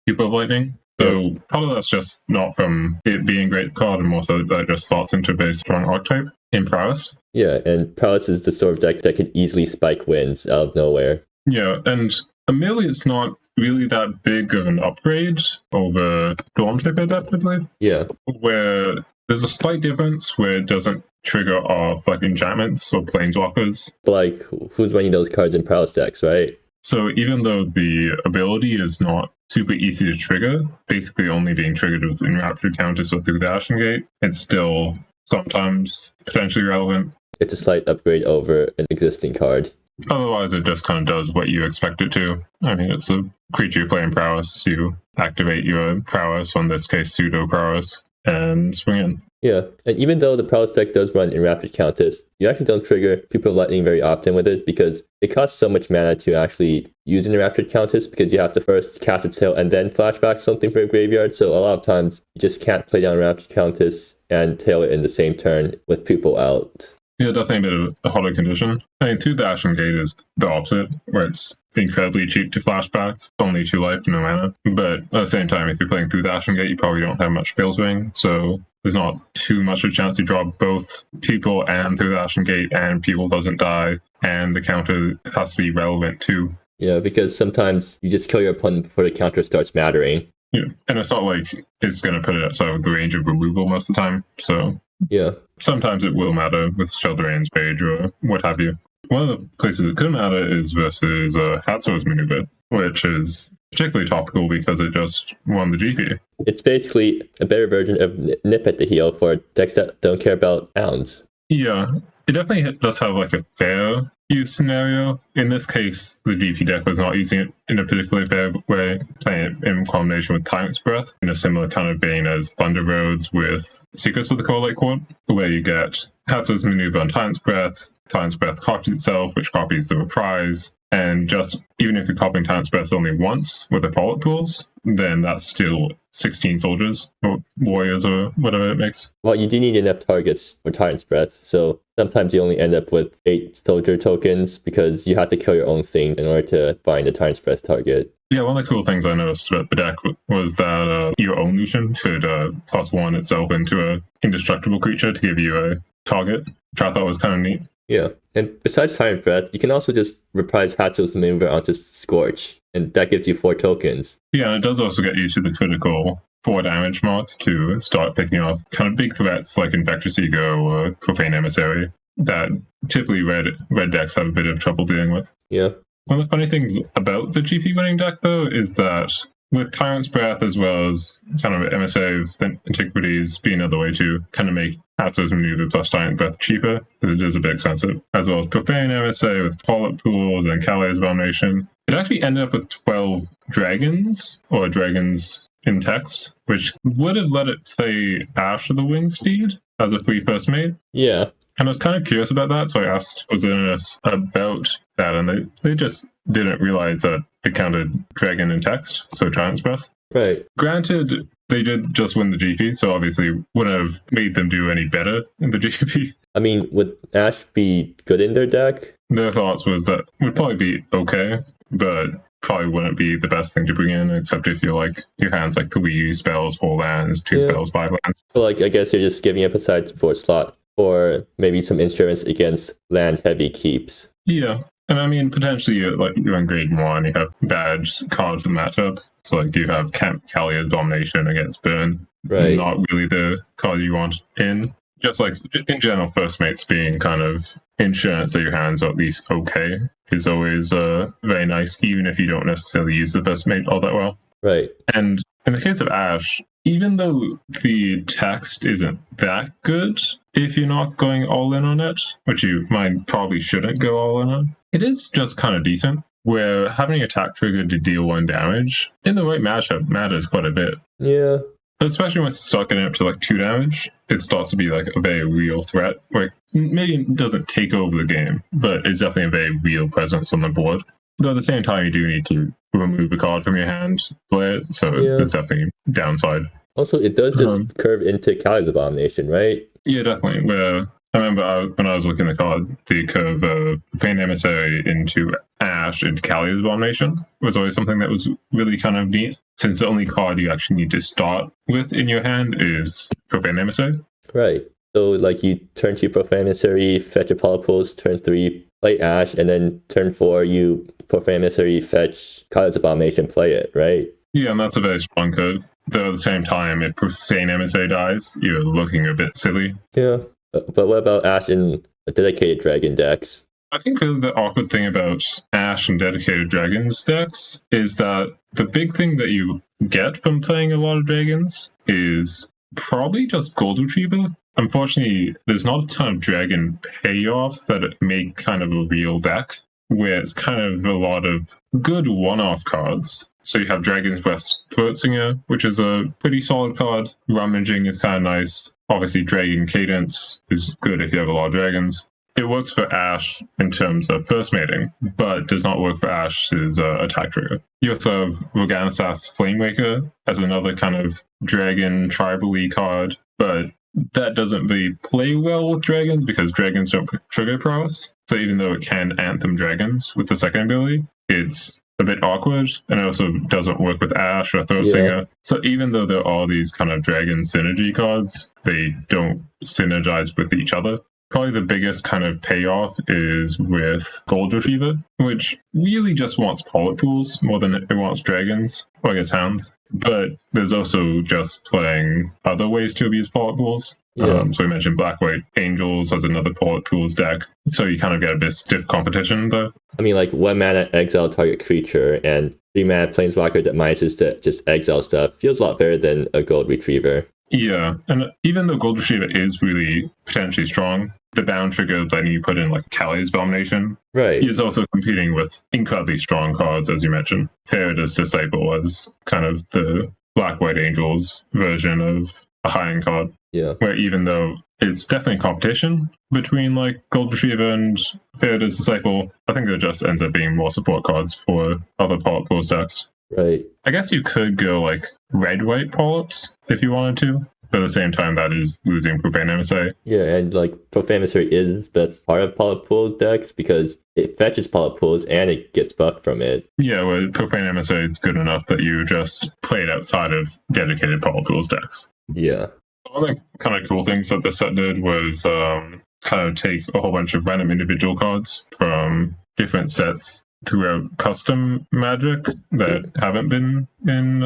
Speaker 2: Pupil of Lightning. So part of that's just not from it being a great card, and more so that it just slots into a very strong archetype in Prowess.
Speaker 1: Yeah, and Prowess is the sort of deck that can easily spike wins out of nowhere.
Speaker 2: Yeah, and admittedly, it's not really that big of an upgrade over Dawnshipper, definitely.
Speaker 1: Yeah.
Speaker 2: Where there's a slight difference where it doesn't trigger off enchantments or planeswalkers.
Speaker 1: But who's running those cards in Prowess decks, right?
Speaker 2: So even though the ability is not super easy to trigger, basically only being triggered with Enraptured counters or through the Ashen Gate, it's still sometimes potentially relevant.
Speaker 1: It's a slight upgrade over an existing card.
Speaker 2: Otherwise, it just kind of does what you expect it to. I mean, it's a creature you play in Prowess. You activate your Prowess, or in this case, Pseudo Prowess, and swing in.
Speaker 1: Yeah, and even though the Prowess deck does run Enraptured Countess, you actually don't trigger Pupil of Lightning very often with it because it costs so much mana to actually use an Enraptured Countess because you have to first cast its tail and then flashback something for a graveyard. So a lot of times you just can't play down Enraptured Countess and tail it in the same turn with Pupil out.
Speaker 2: Yeah, definitely a bit of a harder condition. I mean, through the Ashen Gate is the opposite, where it's incredibly cheap to flashback, only 2 life, no mana. But at the same time, if you're playing through the Ashen Gate, you probably don't have much filtering, so there's not too much of a chance you draw both Pupil and through the Ashen Gate, and Pupil doesn't die, and the counter has to be relevant too.
Speaker 1: Yeah, because sometimes you just kill your opponent before the counter starts mattering.
Speaker 2: Yeah, and it's not like it's going to put it outside of the range of removal most of the time, so
Speaker 1: yeah.
Speaker 2: Sometimes it will matter with Sheldrain's Page or what have you. One of the places it could matter is versus Hatsuo's Maneuver, which is particularly topical because it just won the GP.
Speaker 1: It's basically a better version of Nip at the Heel for decks that don't care about hounds.
Speaker 2: Yeah, it definitely does have a fair use scenario. In this case, the GP deck was not using it in a particularly fair way, playing it in combination with Tyrant's Breath, in a similar kind of vein as Thunder Roads with Secrets of the Coralight Court, where you get Hatsuo's Maneuver on Tyrant's Breath copies itself, which copies the reprise, and just even if you're copying Tyrant's Breath only once with the Pollock Pools, then that's still 16 soldiers or warriors or whatever it makes.
Speaker 1: Well, you do need enough targets for Tyrant's Breath, so sometimes you only end up with 8 soldier tokens because you have to kill your own thing in order to find the Tyrant's Breath target.
Speaker 2: Yeah, one of the cool things I noticed about the deck was that your own Lucian could +1 itself into an indestructible creature to give you a target, which I thought was kind of neat.
Speaker 1: Yeah, and besides Tyrant Breath, you can also just reprise Hatsuo's Maneuver onto Scorch, and that gives you 4 tokens.
Speaker 2: Yeah, and it does also get you to the critical 4 damage mark to start picking off kind of big threats like Infectious Ego or Profane Emissary that typically red decks have a bit of trouble dealing with.
Speaker 1: Yeah.
Speaker 2: One of the funny things about the GP winning deck, though, is that with Tyrant's Breath as well as kind of Emissary of Antiquities being another way to kind of make Hatsuo's Maneuver plus Tyrant's Breath cheaper, because it is a bit expensive, as well as Profane Emissary with Polyp Pools and Kalia's Abomination. It actually ended up with 12 dragons, or dragons in text, which would have let it play Ashe of the Winged Steed as a free first mate.
Speaker 1: Yeah.
Speaker 2: And I was kind of curious about that, so I asked Wizardiness about that, and they just didn't realize that it counted dragon in text, so Giant's Breath.
Speaker 1: Right.
Speaker 2: Granted, they did just win the GP, so obviously wouldn't have made them do any better in the GP.
Speaker 1: I mean, would Ashe be good in their deck?
Speaker 2: Their thoughts was that it would probably be okay, but probably wouldn't be the best thing to bring in, except if you're like, your hand's like 3 spells, 4 lands, 2 spells, 5 lands.
Speaker 1: So, like, I guess you're just giving up a side support slot, or maybe some insurance against land-heavy keeps.
Speaker 2: Yeah. And I mean, potentially, you're in grade 1, you have bad cards for the matchup. So, like, you have Kalia's Domination against Burn.
Speaker 1: Right.
Speaker 2: Not really the card you want in. Just like, in general, first mates being kind of insurance that your hands are at least okay is always very nice, even if you don't necessarily use the first mate all that well.
Speaker 1: Right.
Speaker 2: And in the case of Ashe, even though the text isn't that good, if you're not going all in on it, which you probably shouldn't go all in on, it is just kind of decent, where having attack trigger to deal 1 damage in the right matchup matters quite a bit.
Speaker 1: Yeah.
Speaker 2: Especially once you start getting up to like 2 damage, it starts to be like a very real threat. Like, maybe it doesn't take over the game, but it's definitely a very real presence on the board. But at the same time, you do need to remove a card from your hand to play it, so there's definitely downside.
Speaker 1: Also, it does just curve into Kalia's Abomination, right?
Speaker 2: Yeah, definitely. Where I remember when I was looking at the card, the curve of Pain Emissary into Ashe into Kalia's Abomination was always something that was really kind of neat, since the only card you actually need to start with in your hand is Profane Emissary.
Speaker 1: Right. So, like, you turn 2 Profane Emissary, fetch a Polypools, turn 3, play Ashe, and then turn 4, you Profane Emissary, fetch Kalia's Abomination, play it, right?
Speaker 2: Yeah, and that's a very strong curve. Though at the same time, if Profane Emissary dies, you're looking a bit silly.
Speaker 1: Yeah. But what about Ashe in dedicated dragon decks?
Speaker 2: I think the awkward thing about Ashe and dedicated dragons decks is that the big thing that you get from playing a lot of dragons is probably just Gold Retriever. Unfortunately, there's not a ton of dragon payoffs that make kind of a real deck, where it's kind of a lot of good one-off cards. So you have Dragon's Breath Throatsinger, which is a pretty solid card. Rummaging is kind of nice. Obviously, Dragon Cadence is good if you have a lot of dragons. It works for Ashe in terms of first mating, but does not work for Ashe's attack trigger. You also have Roganasath's Flamewaker as another kind of dragon tribal-y card, but that doesn't really play well with dragons because dragons don't trigger prowess. So even though it can Anthem dragons with the second ability, it's a bit awkward, and it also doesn't work with Ashe or Throatsinger. So even though there are these kind of dragon synergy cards, they don't synergize with each other. Probably the biggest kind of payoff is with Gold Retriever, which really just wants Polyp Pools more than it wants dragons, or I guess hounds. But there's also just playing other ways to abuse Polyp Pools. So we mentioned Black-White Angels as another Polyp Pools deck. So you kind of get a bit stiff competition there.
Speaker 1: I mean, like, 1 mana exile target creature and 3 mana Planeswalker that minuses to just exile stuff feels a lot better than a Gold Retriever.
Speaker 2: Yeah, and even though Gold Retriever is really potentially strong, the bound trigger letting you put in like Kalia's Abomination is also competing with incredibly strong cards, as you mentioned. Ferida's Disciple as kind of the Black-White Angels version of a high-end card.
Speaker 1: Yeah.
Speaker 2: Where even though it's definitely competition between like Gold Retriever and Ferida's Disciple, I think it just ends up being more support cards for other Polyp Pools decks.
Speaker 1: Right.
Speaker 2: I guess you could go like red-white Polyps if you wanted to. But at the same time, that is losing Profane Emissary.
Speaker 1: Yeah, and like Profane Emissary is best part of Polyp Pools decks because it fetches Polyp Pools and it gets buffed from it.
Speaker 2: Yeah, well, Profane Emissary is good enough that you just play it outside of dedicated Polyp Pools decks.
Speaker 1: Yeah.
Speaker 2: One of the kind of cool things that this set did was kind of take a whole bunch of random individual cards from different sets throughout custom Magic that haven't been in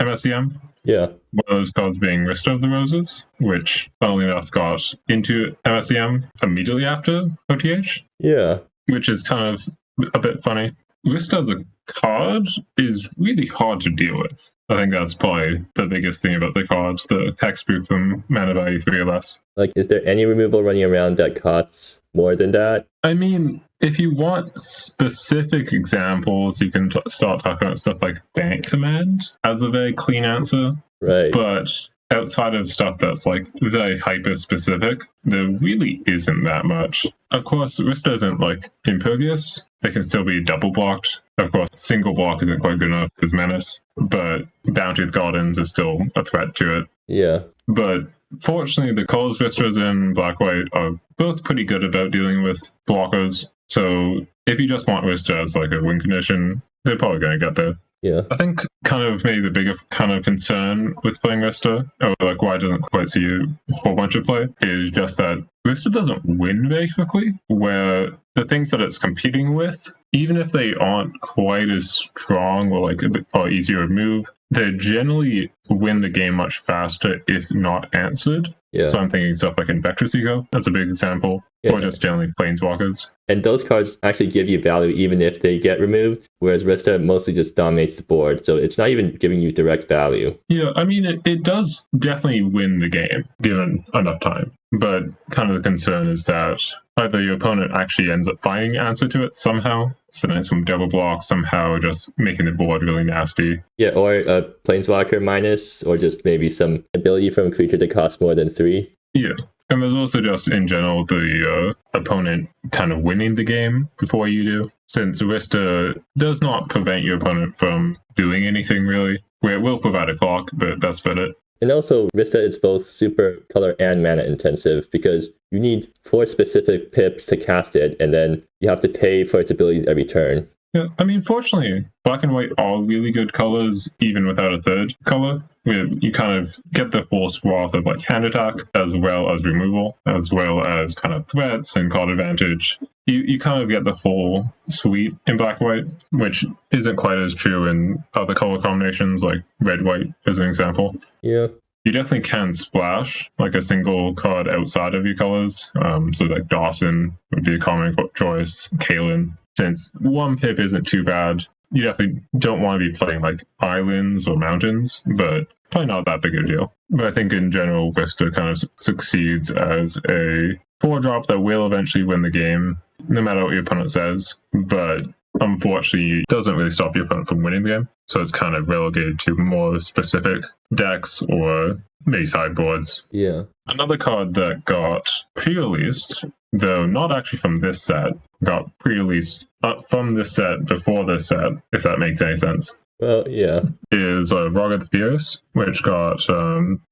Speaker 2: MSEM.
Speaker 1: Yeah.
Speaker 2: One of those cards being Rhysta of the Roses, which, funnily enough, got into MSEM immediately after OTH.
Speaker 1: Yeah.
Speaker 2: Which is kind of a bit funny. Rhysta as a card is really hard to deal with. I think that's probably the biggest thing about the cards, the hexproof and mana value 3 or less.
Speaker 1: Like, is there any removal running around that costs more than that?
Speaker 2: I mean, if you want specific examples, you can start talking about stuff like Bank Command as a very clean answer.
Speaker 1: Right.
Speaker 2: But outside of stuff that's like very hyper specific, there really isn't that much. Of course, Rhysta isn't like impervious. They can still be double blocked. Of course, single block isn't quite good enough as Menace, but Bounty of Gardens is still a threat to it.
Speaker 1: Yeah.
Speaker 2: But fortunately, the colors Rhysta's in Black-White are both pretty good about dealing with blockers. So if you just want Rhysta as like a win condition, they're probably going to get there.
Speaker 1: Yeah.
Speaker 2: I think kind of maybe the bigger kind of concern with playing Rhysta, or like why it doesn't quite see a whole bunch of play, is just that Rhysta doesn't win very quickly, where the things that it's competing with, even if they aren't quite as strong or like a bit or easier to move, they generally win the game much faster if not answered.
Speaker 1: Yeah.
Speaker 2: So I'm thinking stuff like Invectress Ego, that's a big example,
Speaker 1: Yeah.
Speaker 2: or just generally Planeswalkers.
Speaker 1: And those cards actually give you value even if they get removed, whereas Rhysta mostly just dominates the board, so it's not even giving you direct value.
Speaker 2: Yeah, I mean, it does definitely win the game, given enough time. But kind of the concern is that either your opponent actually ends up finding an answer to it somehow, sending some double blocks, somehow just making the board really nasty.
Speaker 1: Yeah, or a Planeswalker minus, or just maybe some ability from a creature that costs more than 3.
Speaker 2: Yeah. And there's also just, in general, the opponent kind of winning the game before you do. Since Rhysta does not prevent your opponent from doing anything, really. Where it will provide a clock, but that's about it.
Speaker 1: And also, Rhysta is both super color and mana intensive, because you need 4 specific pips to cast it, and then you have to pay for its abilities every turn.
Speaker 2: Yeah, I mean, fortunately, black and white are really good colors, even without a third color. Where you kind of get the full swath of like hand attack, as well as removal, as well as kind of threats and card advantage. You kind of get the full suite in black and white, which isn't quite as true in other color combinations, like red-white as an example.
Speaker 1: Yeah.
Speaker 2: You definitely can splash like a single card outside of your colors. So like Dawson would be a common choice, Kalen. Since 1 pip isn't too bad, you definitely don't want to be playing like islands or mountains, but probably not that big a deal. But I think in general, Rhysta kind of succeeds as a 4-drop that will eventually win the game, no matter what your opponent says. But unfortunately, it doesn't really stop your opponent from winning the game. So it's kind of relegated to more specific decks or maybe sideboards.
Speaker 1: Yeah.
Speaker 2: Another card that got pre-released, though not actually from this set, got pre-released from this set before this set, if that makes any sense.
Speaker 1: Well, yeah.
Speaker 2: Is Roggar the Furious, which got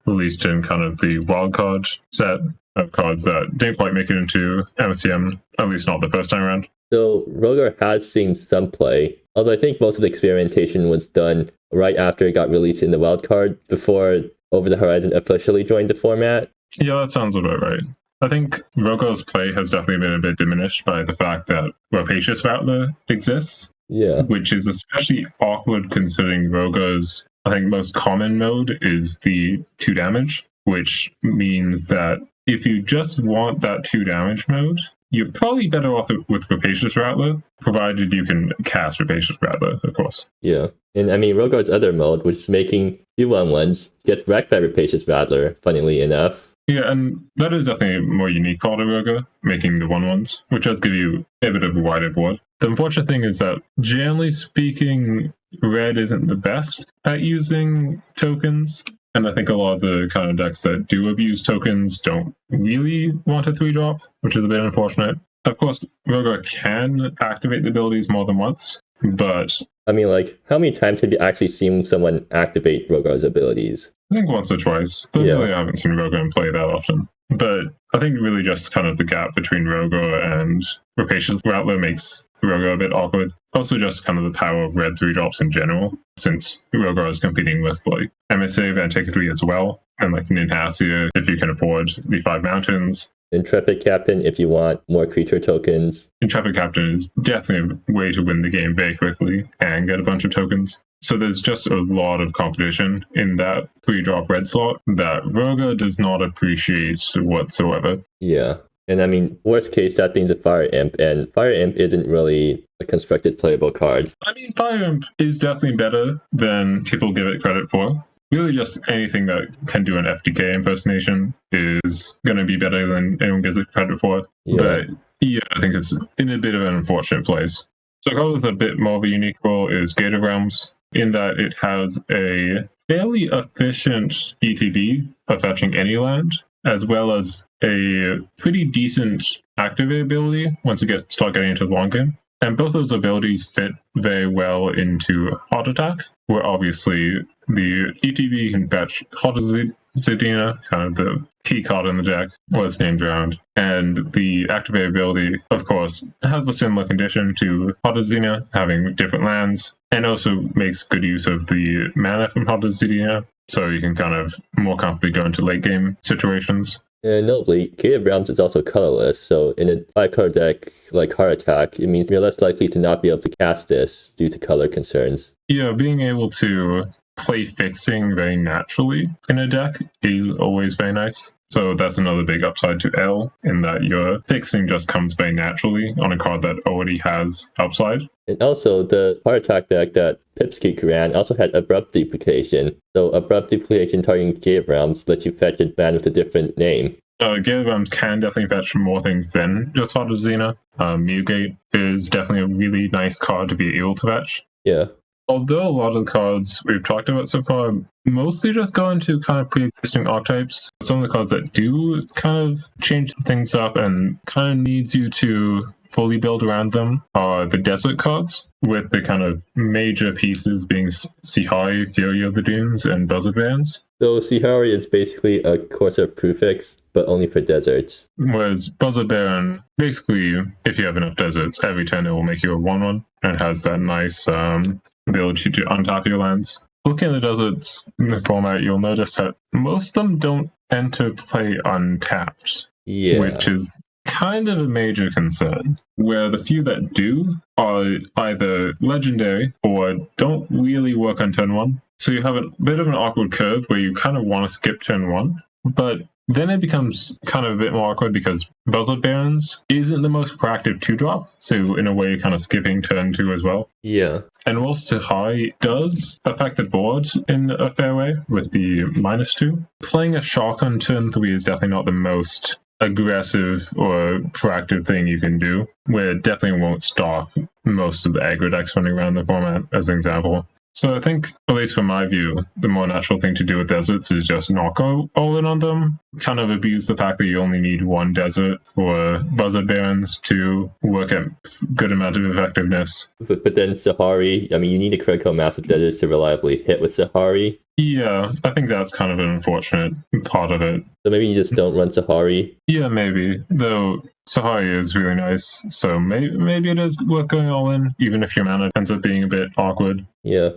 Speaker 2: released in kind of the wildcard set of cards that didn't quite make it into MSCM, at least not the first time around.
Speaker 1: So Roggar has seen some play, although I think most of the experimentation was done right after it got released in the wildcard, before Over the Horizon officially joined the format.
Speaker 2: Yeah, that sounds about right. I think Roggar's play has definitely been a bit diminished by the fact that Rapacious Rattler exists.
Speaker 1: Yeah.
Speaker 2: Which is especially awkward considering Roggar's, I think, most common mode is the 2 damage, which means that if you just want that 2 damage mode, you're probably better off with Rapacious Rattler, provided you can cast Rapacious Rattler, of course.
Speaker 1: Yeah. And I mean, Roggar's other mode, which is making 2/1/1s, gets wrecked by Rapacious Rattler, funnily enough.
Speaker 2: Yeah, and that is definitely a more unique part of Roggar, making the 1/1s, which does give you a bit of a wider board. The unfortunate thing is that, generally speaking, red isn't the best at using tokens. And I think a lot of the kind of decks that do abuse tokens don't really want a 3-drop, which is a bit unfortunate. Of course, Roggar can activate the abilities more than once, but
Speaker 1: I mean, like, how many times have you actually seen someone activate Roggar's abilities?
Speaker 2: I think once or twice. Though really I haven't seen Roggar play that often. But I think really just kind of the gap between Roggar and Rapacious Rattler makes Roggar a bit awkward. Also just kind of the power of red 3-drops in general, since Roggar is competing with like MSA Antiquity as well, and like Ninhasia if you can afford the 5 mountains.
Speaker 1: Intrepid Captain if you want more creature tokens.
Speaker 2: Intrepid Captain is definitely a way to win the game very quickly and get a bunch of tokens. So there's just a lot of competition in that 3-drop red slot that Roggar does not appreciate whatsoever.
Speaker 1: Yeah. And I mean, worst case, that thing's a Fire Imp, and Fire Imp isn't really a constructed playable card.
Speaker 2: I mean, Fire Imp is definitely better than people give it credit for. Really, just anything that can do an FDK impersonation is going to be better than anyone gives it credit for.
Speaker 1: Yeah.
Speaker 2: But yeah, I think it's in a bit of an unfortunate place. So a card with a bit more of a unique role is Gate of Realms, in that it has a fairly efficient ETB of fetching any land, as well as a pretty decent activate ability once you start getting into the long game. And both those abilities fit very well into Heart Attack, where obviously the ETB can fetch Hot Zedina, kind of the key card in the deck, was named around. And the activate ability, of course, has a similar condition to Hot Zedina, having different lands, and also makes good use of the mana from Hot Zedina, so you can kind of more comfortably go into late game situations.
Speaker 1: And notably, Gate of Realms is also colorless, so in a 5-card deck like Heart Attack, it means you're less likely to not be able to cast this due to color concerns.
Speaker 2: Yeah, being able to play fixing very naturally in a deck is always very nice. So that's another big upside to L, in that your fixing just comes very naturally on a card that already has upside.
Speaker 1: And also, the Heart Attack deck that Pipsqueak ran also had Abrupt Duplication. So Abrupt Duplication targeting Gate of Realms lets you fetch a land with a different name.
Speaker 2: Gate of Realms can definitely fetch more things than just Heart of Xena. Mewgate is definitely a really nice card to be able to fetch.
Speaker 1: Yeah.
Speaker 2: Although a lot of the cards we've talked about so far mostly just go into kind of pre-existing archetypes, some of the cards that do kind of change things up and kind of needs you to fully build around them are the desert cards, with the kind of major pieces being Sihari, Fury of the Dunes, and Buzzard Bands.
Speaker 1: So Sihari is basically a Corsair Prefix, but only for deserts.
Speaker 2: Whereas Buzzard Baron, basically, if you have enough deserts, every turn it will make you a 1/1, and has that nice ability to untap your lands. Looking at the deserts in the format, you'll notice that most of them don't enter play untapped, which is kind of a major concern, where the few that do are either legendary or don't really work on turn 1. So you have a bit of an awkward curve where you kind of want to skip turn 1, but then it becomes kind of a bit more awkward because Buzzard Barons isn't the most proactive 2-drop, so in a way kind of skipping turn 2 as well.
Speaker 1: Yeah.
Speaker 2: And whilst Sihari does affect the board in a fair way with the -2, playing a Shark on turn 3 is definitely not the most aggressive or proactive thing you can do, where it definitely won't stop most of the aggro decks running around the format, as an example. So I think, at least from my view, the more natural thing to do with deserts is just not go all in on them. Kind of abuse the fact that you only need one desert for Buzzard Barons to work at good amount of effectiveness.
Speaker 1: But then Sahari, I mean, you need a critical mass of deserts to reliably hit with Sahari.
Speaker 2: Yeah, I think that's kind of an unfortunate part of it.
Speaker 1: So maybe you just don't run Sahari.
Speaker 2: Yeah, maybe. Though Sahari is really nice, so maybe it is worth going all in, even if your mana ends up being a bit awkward.
Speaker 1: Yeah.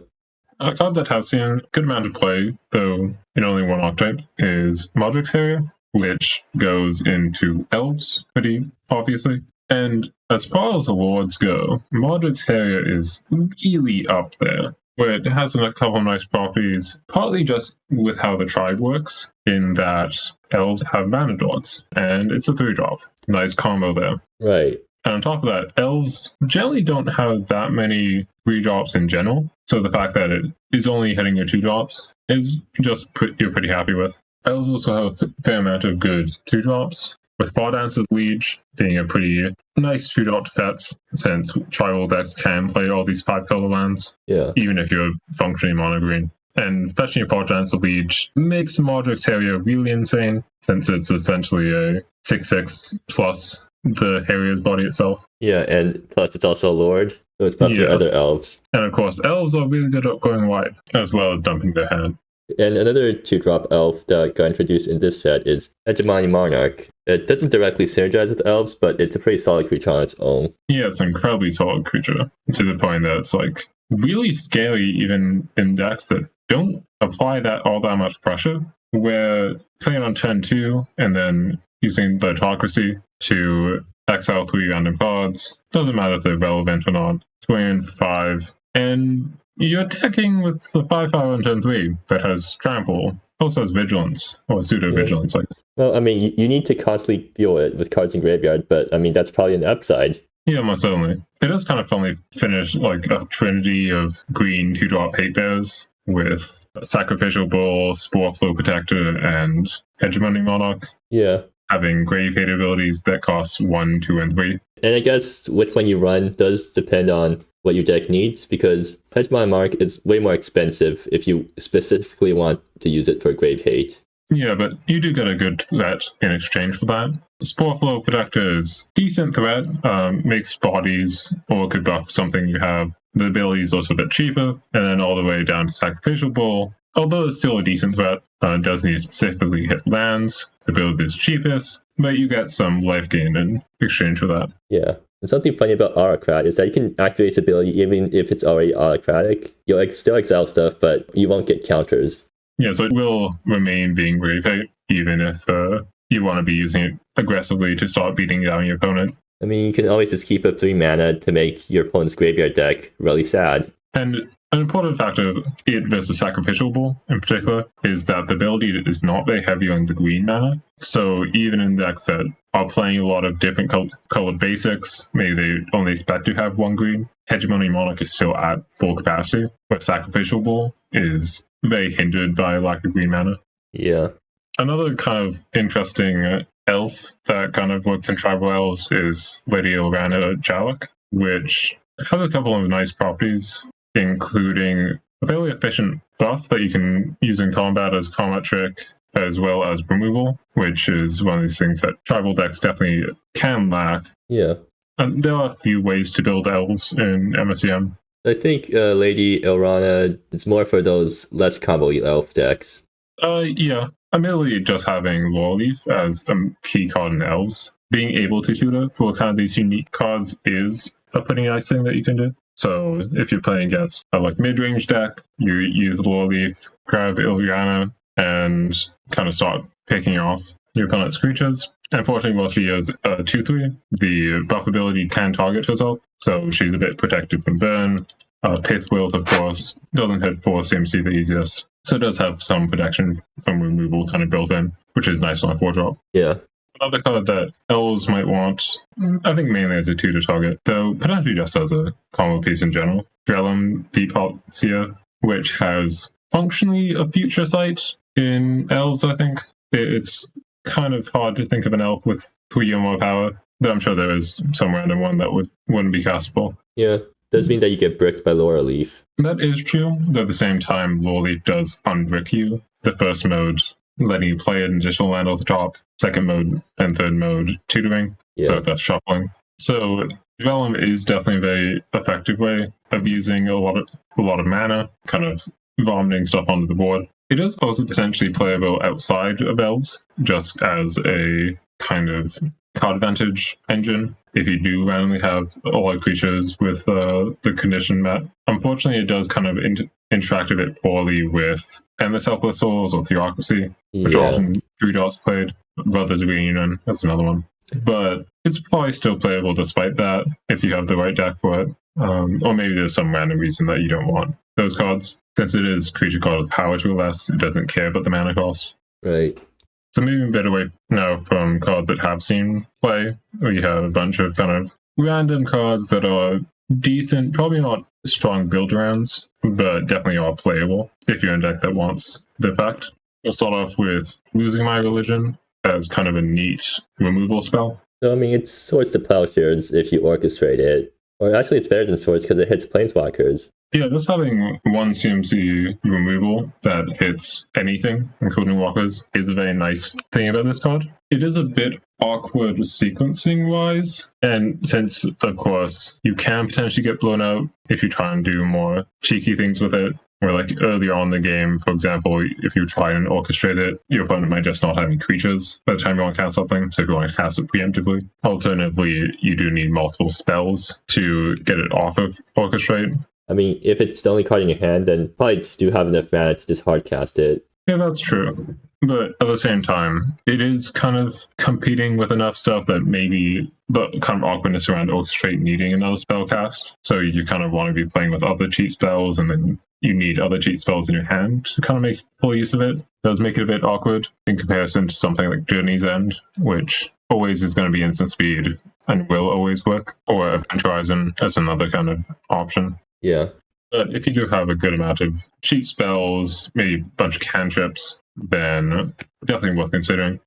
Speaker 2: A card that has seen a good amount of play, though in only one archetype, is Mawdryk's Harrier, which goes into Elves, pretty obviously. And as far as awards go, Mawdryk's Harrier is really up there, where it has a couple of nice properties, partly just with how the tribe works, in that Elves have mana dogs, and it's a 3-drop. Nice combo there.
Speaker 1: Right.
Speaker 2: And on top of that, Elves generally don't have that many 3-drops in general, so the fact that it is only hitting your 2-drops is just you're pretty happy with. Elves also have a fair amount of good 2-drops, with Far Dancer's Liege being a pretty nice 2-drop to fetch, since tribal decks can play all these 5-color lands, even if you're functioning mono green. And fetching a Far Dancer's Liege makes Mawdryk's Harrier really insane, since it's essentially a 6/6 plus the Harrier's body itself.
Speaker 1: Yeah, and plus it's also a Lord, so it's buffed your other elves.
Speaker 2: And of course, elves are really good at going wide, as well as dumping their hand.
Speaker 1: And another 2-drop elf that got introduced in this set is Hegemony Monarch. It doesn't directly synergize with elves, but it's a pretty solid creature on its own.
Speaker 2: Yeah, it's an incredibly solid creature, to the point that it's like really scary even in decks that don't apply all that much pressure, where playing on turn 2 and then using the autocracy to exile 3 random cards. Doesn't matter if they're relevant or not. Swing in for 5. And you're attacking with the 5/5 on turn 3 that has trample. Also has vigilance, or pseudo-vigilance.
Speaker 1: Yeah. Well, I mean, you need to constantly fuel it with cards in graveyard, but I mean, that's probably an upside.
Speaker 2: Yeah, most certainly. It is kind of funny finish like a trinity of green 2-drop hate bears with Sacrificial Bull, Spore Flow Protector, and Hegemony Monarch.
Speaker 1: Yeah.
Speaker 2: Having grave hate abilities that cost 1, 2, and 3.
Speaker 1: And I guess which one you run does depend on what your deck needs, because Hegemony Monarch is way more expensive if you specifically want to use it for grave hate.
Speaker 2: Yeah, but you do get a good threat in exchange for that. Spore Flow Protector is decent threat, makes bodies, or could buff something you have. The ability is also a bit cheaper, and then all the way down to Sacrificial Bull. Although it's still a decent threat, it does need to specifically hit lands. The build is cheapest, but you get some life gain in exchange for that.
Speaker 1: Yeah. And something funny about Autocrat is that you can activate its ability even if it's already autocratic. You'll still exile stuff, but you won't get counters.
Speaker 2: Yeah, so it will remain being grave hate, even if you want to be using it aggressively to start beating down your opponent.
Speaker 1: I mean, you can always just keep up 3 mana to make your opponent's graveyard deck really sad.
Speaker 2: And an important factor of it versus Sacrificial Bull in particular is that the ability is not very heavy on the green mana. So even in decks that are playing a lot of different colored basics, maybe they only expect to have 1 green, Hegemony Monarch is still at full capacity, but Sacrificial Bull is very hindered by lack of green mana.
Speaker 1: Yeah.
Speaker 2: Another kind of interesting elf that kind of works in tribal elves is Lady Ilyrana Jhalach, which has a couple of nice properties, including a fairly efficient buff that you can use in combat as combat trick, as well as removal, which is one of these things that tribal decks definitely can lack.
Speaker 1: Yeah.
Speaker 2: And there are a few ways to build elves in MSEM.
Speaker 1: I think Lady Ilyrana is more for those less combo elf decks.
Speaker 2: Yeah. Admittedly, just having Laurel Leaf as a key card in elves, being able to tutor for kind of these unique cards is a pretty nice thing that you can do. So if you're playing against a mid-range deck, you use Laurel Leaf, grab Ilyrana, and kind of start picking off your opponent's creatures. Unfortunately, while she is a 2/3, the buff ability can target herself, so she's a bit protected from burn. Pith Wilt, of course, doesn't hit 4 CMC the easiest, so it does have some protection from removal kind of built in, which is nice on a 4-drop.
Speaker 1: Yeah.
Speaker 2: Another card that elves might want, I think mainly as a tutor target, though potentially just as a combo piece in general, Drelum Deepheart Seer, which has functionally a future sight in elves, I think. It's kind of hard to think of an elf with 3 or more power, but I'm sure there is some random one that wouldn't be castable.
Speaker 1: Yeah. Does mean that you get bricked by Laurel Leaf.
Speaker 2: That is true, though at the same time, Laurel Leaf does unbrick you. The first mode, letting you play an additional land off the top. Second mode and third mode, tutoring. Yeah. So that's shuffling. So Drelum is definitely a very effective way of using a lot of mana, kind of vomiting stuff onto the board. It is also potentially playable outside of elves, just as a kind of card advantage engine. If you do randomly have a lot of creatures with the condition met. Unfortunately, it does kind of interact a bit poorly with Endless Helpless Souls or Theocracy, which are often 3 dots played. Brothers Reunion, that's another one. But it's probably still playable despite that, if you have the right deck for it. Or maybe there's some random reason that you don't want those cards. Since it is creature card with power 2 or less, it doesn't care about the mana cost.
Speaker 1: Right.
Speaker 2: So maybe a bit away now from cards that have seen play. We have a bunch of kind of random cards that are decent, probably not strong build rounds, but definitely are playable if you're in a deck that wants the effect. We'll start off with Losing My Religion as kind of a neat removal spell.
Speaker 1: So, I mean, it's Swords to Plowshares if you orchestrate it. Or actually, it's better than Swords because it hits Planeswalkers.
Speaker 2: Yeah, just having 1 CMC removal that hits anything, including walkers, is a very nice thing about this card. It is a bit awkward sequencing-wise, and since, of course, you can potentially get blown out if you try and do more cheeky things with it, or earlier on in the game, for example, if you try and orchestrate it, your opponent might just not have any creatures by the time you want to cast something, so if you want to cast it preemptively. Alternatively, you do need multiple spells to get it off of orchestrate.
Speaker 1: I mean, if it's the only card in your hand, then probably do have enough mana to just hard cast it.
Speaker 2: Yeah, that's true. But at the same time, it is kind of competing with enough stuff that maybe the kind of awkwardness around Orchestrate needing another spell cast. So you kind of want to be playing with other cheat spells, and then you need other cheat spells in your hand to kind of make full use of it. Does make it a bit awkward in comparison to something like Journey's End, which always is going to be instant speed and will always work, or Event Horizon as another kind of option.
Speaker 1: Yeah.
Speaker 2: But if you do have a good amount of cheap spells, maybe a bunch of cantrips, then definitely worth considering.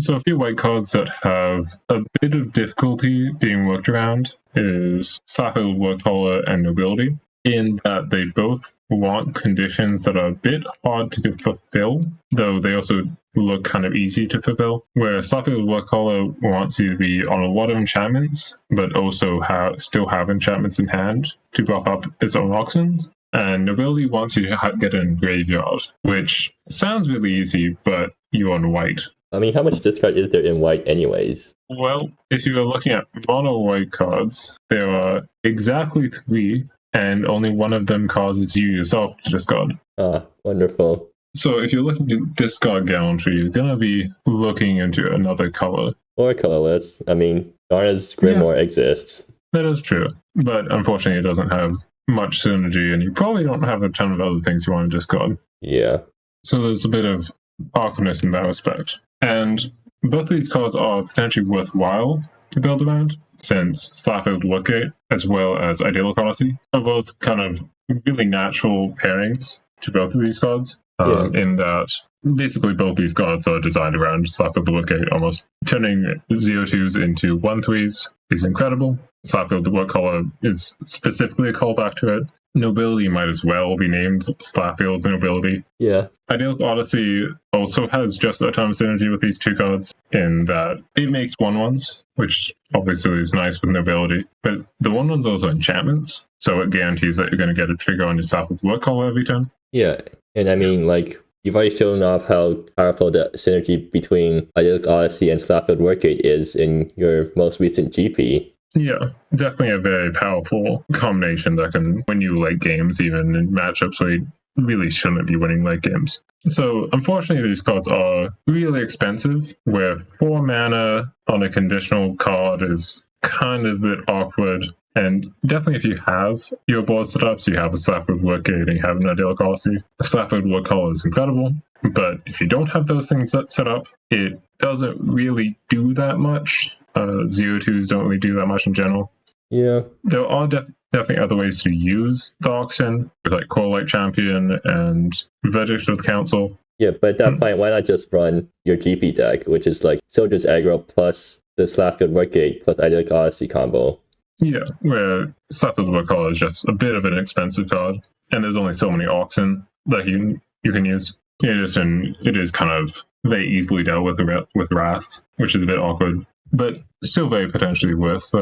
Speaker 2: So a few white cards that have a bit of difficulty being worked around is Slaffield, Workcaller, and Nobility, in that they both want conditions that are a bit hard to fulfill, though they also look kind of easy to fulfill. Where Slaffield Workcaller wants you to be on a lot of enchantments, but also still have enchantments in hand to buff up its own auctions. And Nobility wants you to get in Graveyard, which sounds really easy, but you're on white.
Speaker 1: I mean, how much discard is there in white anyways?
Speaker 2: Well, if you are looking at mono white cards, there are exactly 3, and only one of them causes you yourself to discard.
Speaker 1: Ah, wonderful.
Speaker 2: So if you're looking to discard Gallantry, you're going to be looking into another color.
Speaker 1: Or colorless. I mean, Darna's Grimoire exists.
Speaker 2: That is true, but unfortunately it doesn't have much synergy, and you probably don't have a ton of other things you want to discard.
Speaker 1: Yeah.
Speaker 2: So there's a bit of awkwardness in that respect. And both of these cards are potentially worthwhile to build around, since Slaffield Woodgate as well as Idyllic Odyssey are both kind of really natural pairings to both of these cards. In that basically both these cards are designed around Slaffield Woodgate almost. Turning 0/2s into 1/3s is incredible. Slaffield Workcaller is specifically a callback to it. Nobility might as well be named Slaffield's Nobility.
Speaker 1: Yeah.
Speaker 2: Idyllic Odyssey also has just a ton of synergy with these two cards in that it makes 1/1s, which obviously is nice with Nobility, but the 1/1s also enchantments, so it guarantees that you're going to get a trigger on your Slaffield Workcaller every turn.
Speaker 1: Yeah, and I mean, like, you've already shown off how powerful the synergy between Idyllic Odyssey and Slaffield Workgate is in your most recent GP.
Speaker 2: Yeah, definitely a very powerful combination that can win you late games, even in matchups where you really shouldn't be winning late games. So, unfortunately, these cards are really expensive, where 4 mana on a conditional card is kind of a bit awkward. And definitely if you have your board set up, so you have a Slaffield Workgate and you have an Idyllic Odyssey, a Slaffield Workcaller is incredible. But if you don't have those things set up, it doesn't really do that much. 0/2s don't really do that much in general.
Speaker 1: Yeah.
Speaker 2: There are definitely other ways to use the auction, like Coralight Champion and Verdict of the Council.
Speaker 1: Yeah, but at that point, why not just run your GP deck, which is like Soldier's Aggro plus the Slaffield Workgate plus Idyllic Odyssey combo?
Speaker 2: Yeah, where Slaffield Workcaller is just a bit of an expensive card, and there's only so many auction that you can use. It is kind of very easily dealt with Wraths, which is a bit awkward, but still very potentially worth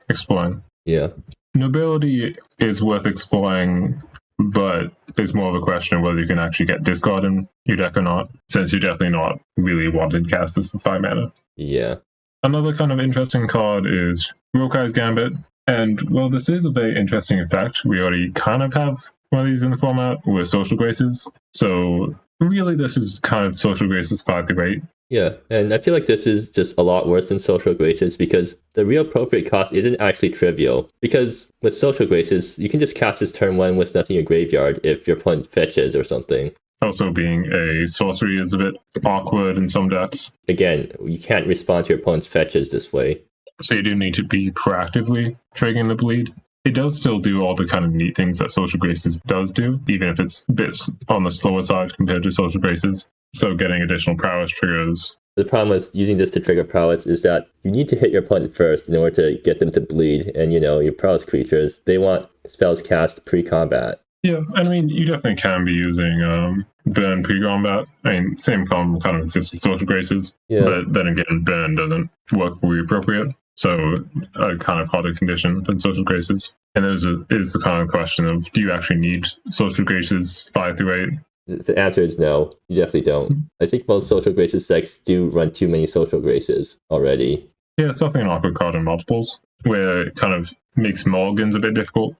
Speaker 2: exploring.
Speaker 1: Yeah.
Speaker 2: Nobility is worth exploring, but it's more of a question of whether you can actually get discard in your deck or not, since you're definitely not really wanted casters for 5 mana.
Speaker 1: Yeah.
Speaker 2: Another kind of interesting card is Rokai's Gambit. And, well, this is a very interesting effect. We already kind of have one of these in the format with Social Graces. So, really, this is kind of Social Graces 5/8.
Speaker 1: Yeah, and I feel like this is just a lot worse than Social Graces because the real appropriate cost isn't actually trivial. Because with Social Graces, you can just cast this turn 1 with nothing in your graveyard if your opponent fetches or something.
Speaker 2: Also, being a sorcery is a bit awkward in some decks.
Speaker 1: Again, you can't respond to your opponent's fetches this way.
Speaker 2: So you do need to be proactively triggering the bleed. It does still do all the kind of neat things that Social Graces does do, even if it's a bit on the slower side compared to Social Graces. So getting additional prowess triggers.
Speaker 1: The problem with using this to trigger prowess is that you need to hit your opponent first in order to get them to bleed. And, your prowess creatures, they want spells cast pre-combat.
Speaker 2: Yeah, I mean, you definitely can be using Burn pre-combat. I mean, same problem kind of exists with Social Graces.
Speaker 1: Yeah.
Speaker 2: But then again, Burn doesn't work really appropriate. So a kind of harder condition than Social Graces. And is the kind of question of, do you actually need Social Graces 5/8?
Speaker 1: The answer is no, you definitely don't. I think most Social Graces decks do run too many Social Graces already.
Speaker 2: Yeah, it's definitely an awkward card in multiples, where it kind of makes mulligans a bit difficult.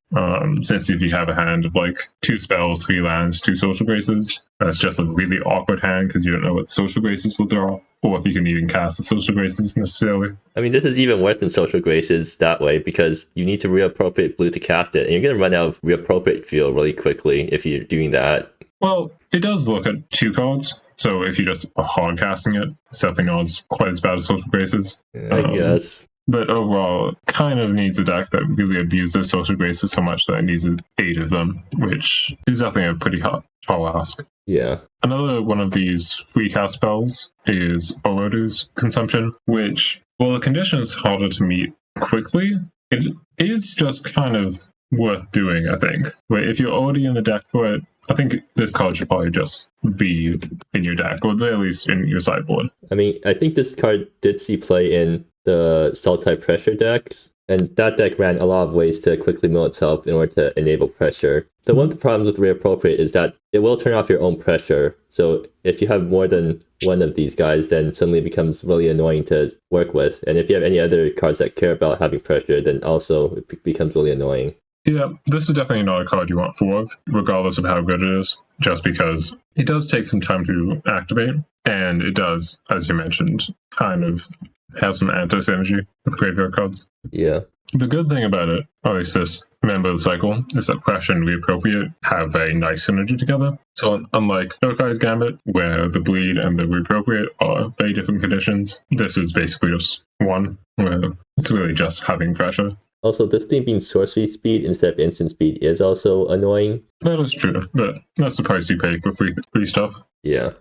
Speaker 2: Since if you have a hand of like 2 spells, 3 lands, 2 social graces, that's just a really awkward hand because you don't know what social graces will draw, or if you can even cast the social graces necessarily.
Speaker 1: I mean, this is even worse than social graces that way because you need to reappropriate blue to cast it, and you're going to run out of reappropriate field really quickly if you're doing that.
Speaker 2: Well, it does look at 2 cards, so if you just are hard casting it, it's definitely not as quite as bad as social graces.
Speaker 1: I guess.
Speaker 2: But overall, kind of needs a deck that really abuses social graces so much that it needs 8 of them, which is definitely a pretty tall ask.
Speaker 1: Yeah.
Speaker 2: Another one of these free cast spells is Orodu's Consumption, which, while the condition is harder to meet quickly, it is just kind of worth doing, I think. But if you're already in the deck for it, I think this card should probably just be in your deck, or at least in your sideboard.
Speaker 1: I mean, I think this card did see play in the Salt-type pressure decks, and that deck ran a lot of ways to quickly mill itself in order to enable pressure. One of the problems with reappropriate is that it will turn off your own pressure, so if you have more than one of these guys, then suddenly it becomes really annoying to work with, and if you have any other cards that care about having pressure, then also it becomes really annoying.
Speaker 2: Yeah, this is definitely not a card you want 4 of, regardless of how good it is, just because it does take some time to activate, and it does, as you mentioned, kind of have some anti-synergy with graveyard cards.
Speaker 1: Yeah.
Speaker 2: The good thing about it, or at least this member of the cycle, is that pressure and reappropriate have a nice synergy together. So unlike Rokai's Gambit, where the bleed and the reappropriate are very different conditions, this is basically just one, where it's really just having pressure.
Speaker 1: Also, this thing being sorcery speed instead of instant speed is also annoying.
Speaker 2: That is true, but that's the price you pay for free stuff.
Speaker 1: Yeah.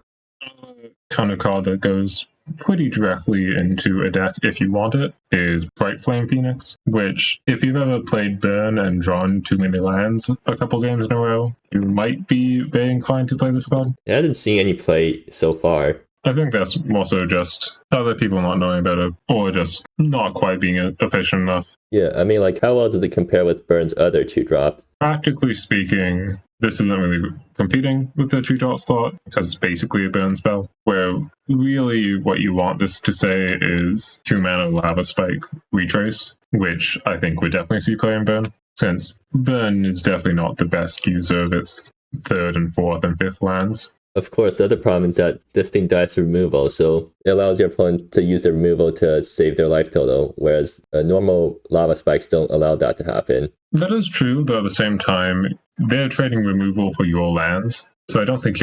Speaker 2: Kind of card that goes pretty directly into a deck if you want it is Brightflame Phoenix, which if you've ever played Burn and drawn too many lands a couple games in a row, you might be very inclined to play this card.
Speaker 1: I haven't seen any play so far.
Speaker 2: I think that's more so just other people not knowing about it, or just not quite being efficient enough.
Speaker 1: Yeah, I mean, like, how well does it compare with Burn's other 2-drop?
Speaker 2: Practically speaking, this isn't really competing with the 2-drop slot, because it's basically a burn spell, where really what you want this to say is 2-mana Lava Spike Retrace, which I think would definitely see play in Burn, since Burn is definitely not the best user of its 3rd and 4th and 5th lands.
Speaker 1: Of course, the other problem is that this thing dies to removal, so it allows your opponent to use the removal to save their life total, whereas normal lava spikes don't allow that to happen.
Speaker 2: That is true, though at the same time, they're trading removal for your lands, so I don't think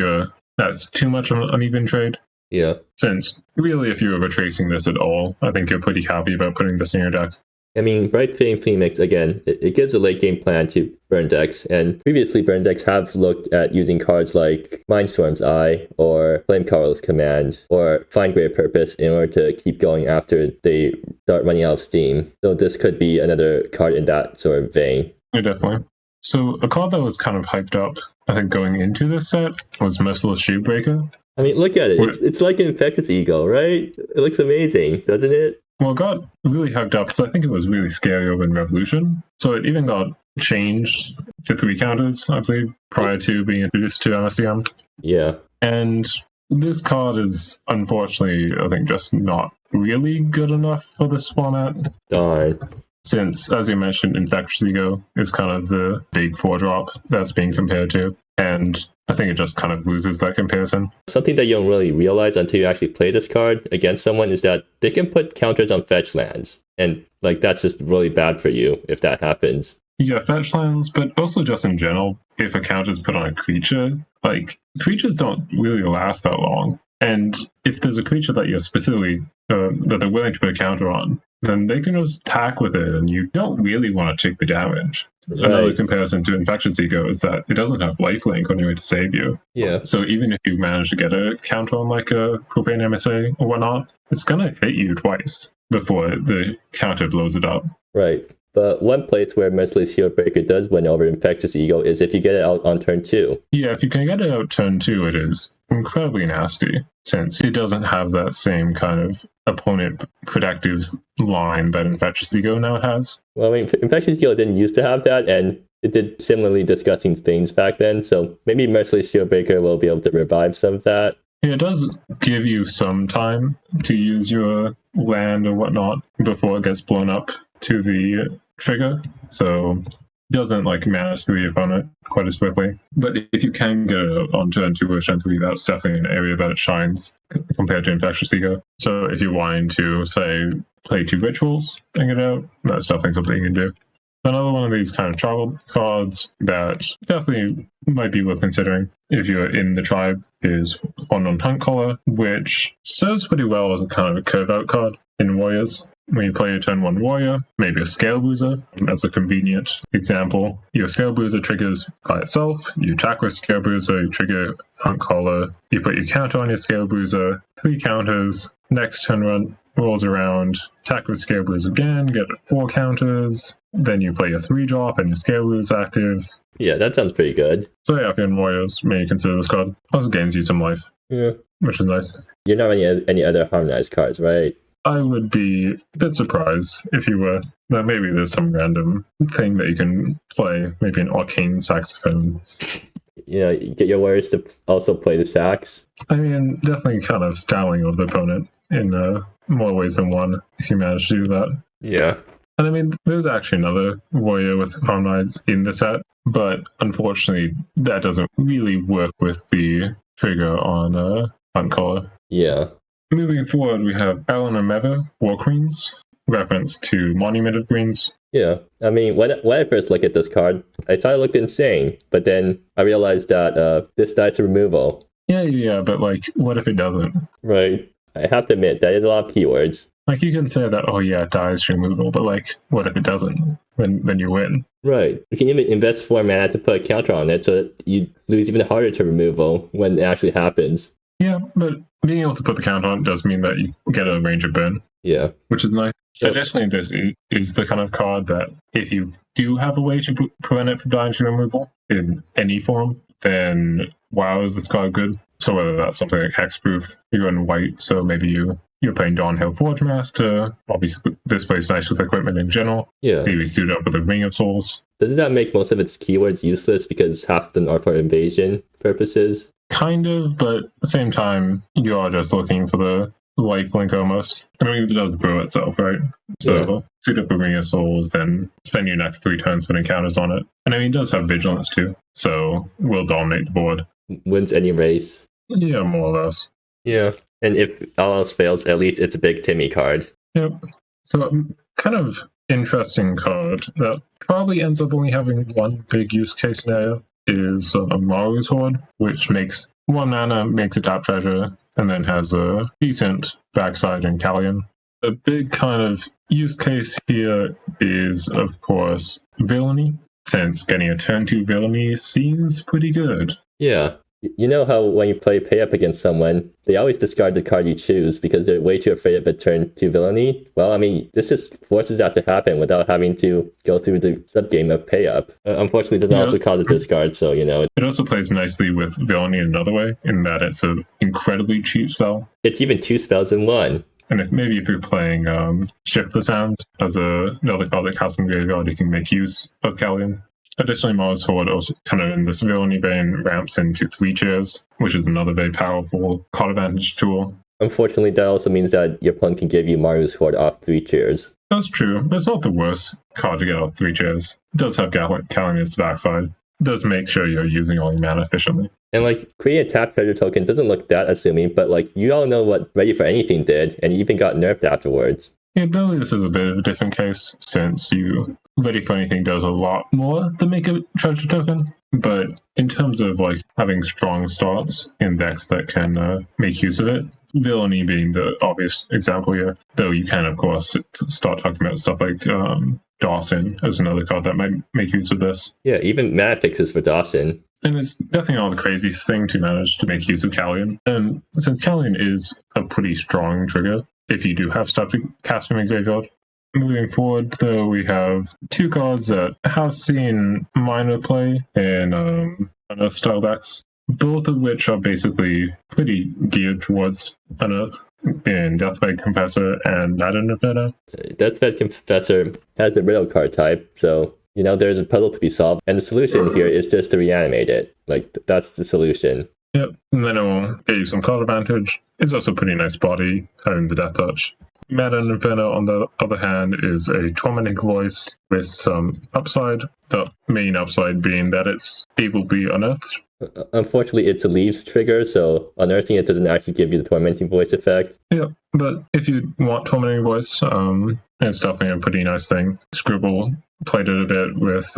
Speaker 2: that's too much of an uneven trade.
Speaker 1: Yeah.
Speaker 2: Since, really, if you're retracing this at all, I think you're pretty happy about putting this in your deck.
Speaker 1: I mean, Brightflame Phoenix, again, it gives a late game plan to burn decks, and previously burn decks have looked at using cards like Mindstorm's Eye, or Flamecarl's Command, or Find Greater Purpose in order to keep going after they start running out of steam. So this could be another card in that sort of vein.
Speaker 2: Yeah, definitely. So a card that was kind of hyped up, I think, going into this set was Merciless Shieldbreaker.
Speaker 1: I mean, look at it. It's like an Infectious Eagle, right? It looks amazing, doesn't it?
Speaker 2: Well, it got really hyped up because I think it was really scary over in Revolution. So it even got changed to 3 counters, I believe, prior to being introduced to MSCM.
Speaker 1: Yeah.
Speaker 2: And this card is, unfortunately, I think, just not really good enough for this format.
Speaker 1: Darn.
Speaker 2: Since, as you mentioned, Infectious Ego is kind of the big 4-drop that's being compared to. And I think it just kind of loses that comparison.
Speaker 1: Something that you don't really realize until you actually play this card against someone is that they can put counters on fetch lands. And like that's just really bad for you if that happens.
Speaker 2: Yeah, fetch lands, but also just in general, if a counter is put on a creature, like creatures don't really last that long. And if there's a creature that you're specifically that they're willing to put a counter on, then they can just attack with it, and you don't really want to take the damage. Right. Another comparison to Infectious Ego is that it doesn't have lifelink on your way to save you.
Speaker 1: Yeah.
Speaker 2: So even if you manage to get a counter on like a Profane MSA or whatnot, it's gonna hit you twice before the counter blows it up.
Speaker 1: Right. But one place where Merciless Shieldbreaker does win over Infectious Ego is if you get it out on turn 2.
Speaker 2: Yeah, if you can get it out turn 2, it is incredibly nasty, since it doesn't have that same kind of opponent protective line that Infectious Ego now has.
Speaker 1: Well, I mean, Infectious Ego didn't used to have that, and it did similarly disgusting things back then, so maybe Merciless Shieldbreaker will be able to revive some of that.
Speaker 2: Yeah, it does give you some time to use your land or whatnot before it gets blown up to the trigger, so doesn't like mana through the opponent quite as quickly. But if you can get it on turn 2 or turn 3, that's definitely an area that it shines compared to Infectious Seeker. So if you're wanting to, say, play 2 rituals and get out, that's definitely something you can do. Another one of these kind of tribal cards that definitely might be worth considering if you're in the tribe is One on Hunt Collar, which serves pretty well as a kind of a curve out card in Warriors. When you play a turn 1 warrior, maybe a Scale Bruiser, as a convenient example. Your Scale Bruiser triggers by itself, you attack with Scale Bruiser, you trigger Hunt Collar, you put your counter on your Scale Bruiser, 3 counters, next turn run rolls around, attack with Scale Bruiser again, get 4 counters, then you play a 3-drop and your Scale Bruiser is active.
Speaker 1: Yeah, that sounds pretty good.
Speaker 2: So yeah, if you're in Warriors, maybe consider this card. Also gains you some life.
Speaker 1: Yeah.
Speaker 2: Which is nice.
Speaker 1: You're not running any other harmonized cards, right?
Speaker 2: I would be a bit surprised if you were. That maybe there's some random thing that you can play, maybe an arcane saxophone.
Speaker 1: You get your warriors to also play the sax.
Speaker 2: I mean, definitely kind of styling of the opponent in more ways than one, if you manage to do that.
Speaker 1: Yeah.
Speaker 2: And I mean, there's actually another warrior with harmonized in the set, but unfortunately, that doesn't really work with the trigger on Hunt Collar.
Speaker 1: Yeah.
Speaker 2: Moving forward, we have Eleanor Meva, War Queens, reference to Monument of Queens.
Speaker 1: Yeah. I mean, when I first looked at this card, I thought it looked insane, but then I realized that this dies to removal.
Speaker 2: Yeah, but like, what if it doesn't?
Speaker 1: Right. I have to admit, that is a lot of keywords.
Speaker 2: Like, you can say that, oh yeah, it dies to removal, but like, what if it doesn't? Then you win.
Speaker 1: Right. You can even invest 4 mana to put a counter on it, so that you lose even harder to removal when it actually happens.
Speaker 2: Yeah, but being able to put the counter on does mean that you get a range of burn.
Speaker 1: Yeah.
Speaker 2: Which is nice.
Speaker 1: Yep.
Speaker 2: Additionally, this is the kind of card that if you do have a way to prevent it from dying to removal in any form, then wow, is this card good? So whether that's something like Hexproof, you're in white, so maybe you're playing Dawnhill Forge Master. Obviously, this plays nice with equipment in general.
Speaker 1: Yeah.
Speaker 2: Maybe suit up with a Ring of Souls.
Speaker 1: Doesn't that make most of its keywords useless because half of them are for invasion purposes?
Speaker 2: Kind of, but at the same time, you are just looking for the lifelink almost. I mean, it does brew itself, right? So suit up a Ring of Souls, then spend your next 3 turns putting counters on it. And I mean, it does have Vigilance too, so will dominate the board.
Speaker 1: Wins any race.
Speaker 2: Yeah, more or less.
Speaker 1: Yeah. And if all else fails, at least it's a big Timmy card.
Speaker 2: Yep. So kind of interesting card that probably ends up only having one big use case scenario is Maru's Horde, which makes 1 mana, makes a tap treasure, and then has a decent backside in Callion. The big kind of use case here is, of course, Villainy, since getting a turn 2 Villainy seems pretty good.
Speaker 1: Yeah. You know how when you play pay up against someone, they always discard the card you choose because they're way too afraid of a turn 2 villainy? Well, I mean, this just forces that to happen without having to go through the subgame of pay up. Unfortunately, it doesn't also cause a discard, so,
Speaker 2: It also plays nicely with Villainy in another way, in that it's an incredibly cheap spell.
Speaker 1: It's even 2 spells in 1.
Speaker 2: And if you're playing Shift the Sound as another card that casts from graveyard, you can make use of Callion. Additionally, Mars Horde also kind of in this villainy vein ramps into 3 chairs, which is another very powerful card advantage tool.
Speaker 1: Unfortunately, that also means that your opponent can give you Maru's Horde off 3 chairs.
Speaker 2: That's true, but it's not the worst card to get off 3 chairs. It does have Callion in its backside. It does make sure you're using all your mana efficiently.
Speaker 1: And creating a tap treasure token doesn't look that assuming, but you all know what Ready for Anything did, and it even got nerfed afterwards.
Speaker 2: Yeah, admittedly, this is a bit of a different case, since Ready for Anything does a lot more than make a treasure token. But in terms of having strong starts in decks that can make use of it, Villainy being the obvious example here, though you can, of course, start talking about stuff like Dawson as another card that might make use of this.
Speaker 1: Yeah, even mana fixes for Dawson.
Speaker 2: And it's definitely not the craziest thing to manage to make use of Callion. And since Callion is a pretty strong trigger, if you do have stuff to cast from a graveyard. Moving forward, though, we have 2 cards that have seen minor play in Unearth style decks, both of which are basically pretty geared towards Unearth in Deathbed Confessor and Madden Inferno.
Speaker 1: Deathbed Confessor has the riddle card type, so there's a puzzle to be solved, and the solution here is just to reanimate it. That's the solution.
Speaker 2: Yep, and then it will get you some card advantage. It's also a pretty nice body, having the Death Touch. Mad and Inferno, on the other hand, is a tormenting voice with some upside. The main upside being that it's able to be unearthed.
Speaker 1: Unfortunately, it's a leaves trigger, so unearthing it doesn't actually give you the tormenting voice effect.
Speaker 2: Yeah, but if you want tormenting voice, it's definitely a pretty nice thing. Scribble played it a bit with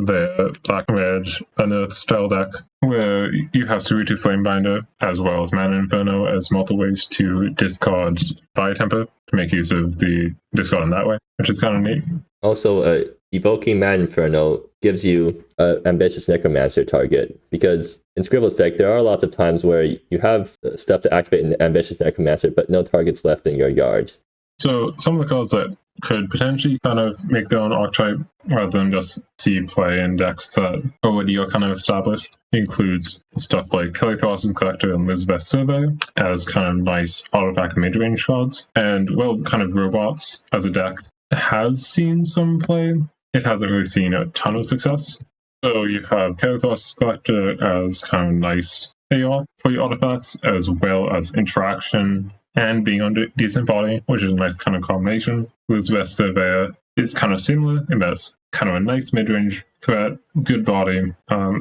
Speaker 2: their black and red unearthed style deck, where you have Sarutu Flamebinder as well as Mana Inferno as multiple ways to discard Fire Temper to make use of the discard in that way, which is kind of neat.
Speaker 1: Also, evoking Mad Inferno gives you an ambitious Necromancer target, because in Scribble's deck, there are lots of times where you have stuff to activate an ambitious Necromancer, but no targets left in your yard.
Speaker 2: So some of the cards that could potentially kind of make their own archetype rather than just see play in decks that already are kind of established includes stuff like Kellythos Collector and Elizabeth Survey as kind of nice artifact mid-range cards, and well, kind of robots as a deck has seen some play. It hasn't really seen a ton of success. So you have Kellythos Collector as kind of nice payoff for your artifacts, as well as interaction and being on decent body, which is a nice kind of combination. Elizabeth Surveyor is kind of similar in that it's kind of a nice mid-range threat, good body,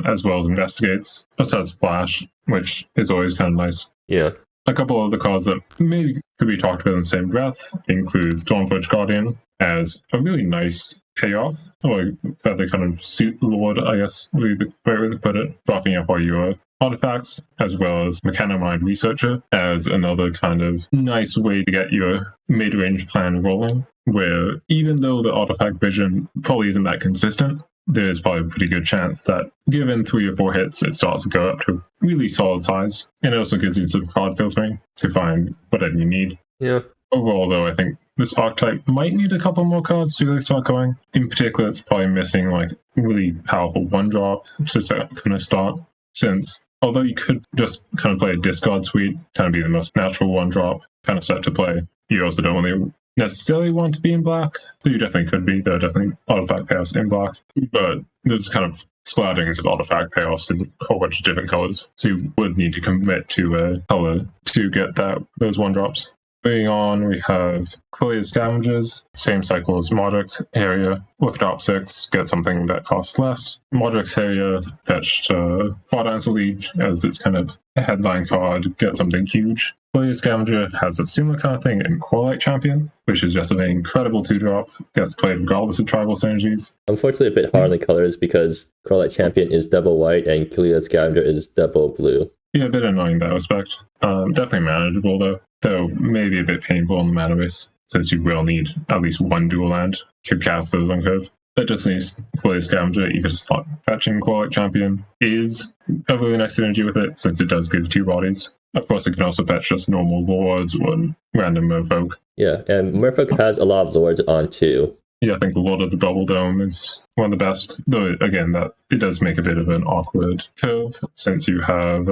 Speaker 2: as well as investigates. Also has flash, which is always kind of nice.
Speaker 1: Yeah.
Speaker 2: A couple of the cards that maybe could be talked about in the same breath includes Dawnforge Guardian as a really nice payoff, or that they kind of suit Lord, I guess, would be the right way to put it, buffing up all your artifacts, as well as Mechanomind Researcher as another kind of nice way to get your mid-range plan rolling, where even though the artifact vision probably isn't that consistent, there's probably a pretty good chance that given 3 or 4 hits, it starts to go up to really solid size. And it also gives you some card filtering to find whatever you need.
Speaker 1: Yeah.
Speaker 2: Overall, though, I think this archetype might need a couple more cards to really start going. In particular, it's probably missing like really powerful 1-drop to kind of start, since although you could just kind of play a discard suite, kind of be the most natural 1-drop kind of set to play, you also don't really necessarily want to be in black. So you definitely could be. There are definitely artifact payoffs in black, but there's kind of splatterings of artifact payoffs in a whole bunch of different colors. So you would need to commit to a color to get those 1-drops. Moving on, we have Quillia Scavengers, same cycle as Mawdryk's Harrier. Look at top 6, get something that costs less. Mawdryk's Harrier fetched Far Dancer Leech as its kind of headline card, get something huge. Quillia Scavenger has a similar kind of thing in Coralight Champion, which is just an incredible 2-drop, gets played regardless of tribal synergies.
Speaker 1: Unfortunately, a bit hard on the colors because Coralight Champion is double white and Quillia Scavenger is double blue.
Speaker 2: Yeah, a bit annoying in that respect. Definitely manageable though maybe a bit painful on the mana base, since you will need at least 1 dual land to cast those on curve. That just needs Quillia Scavenger, even if it's not fetching Coralight Champion, is a really nice synergy with it, since it does give 2 bodies. Of course, it can also fetch just normal Lords or random Merfolk.
Speaker 1: Yeah, and Merfolk has a lot of Lords on too.
Speaker 2: Yeah, I think the Lord of the Bubble Dome is one of the best, though again, that it does make a bit of an awkward curve, since you have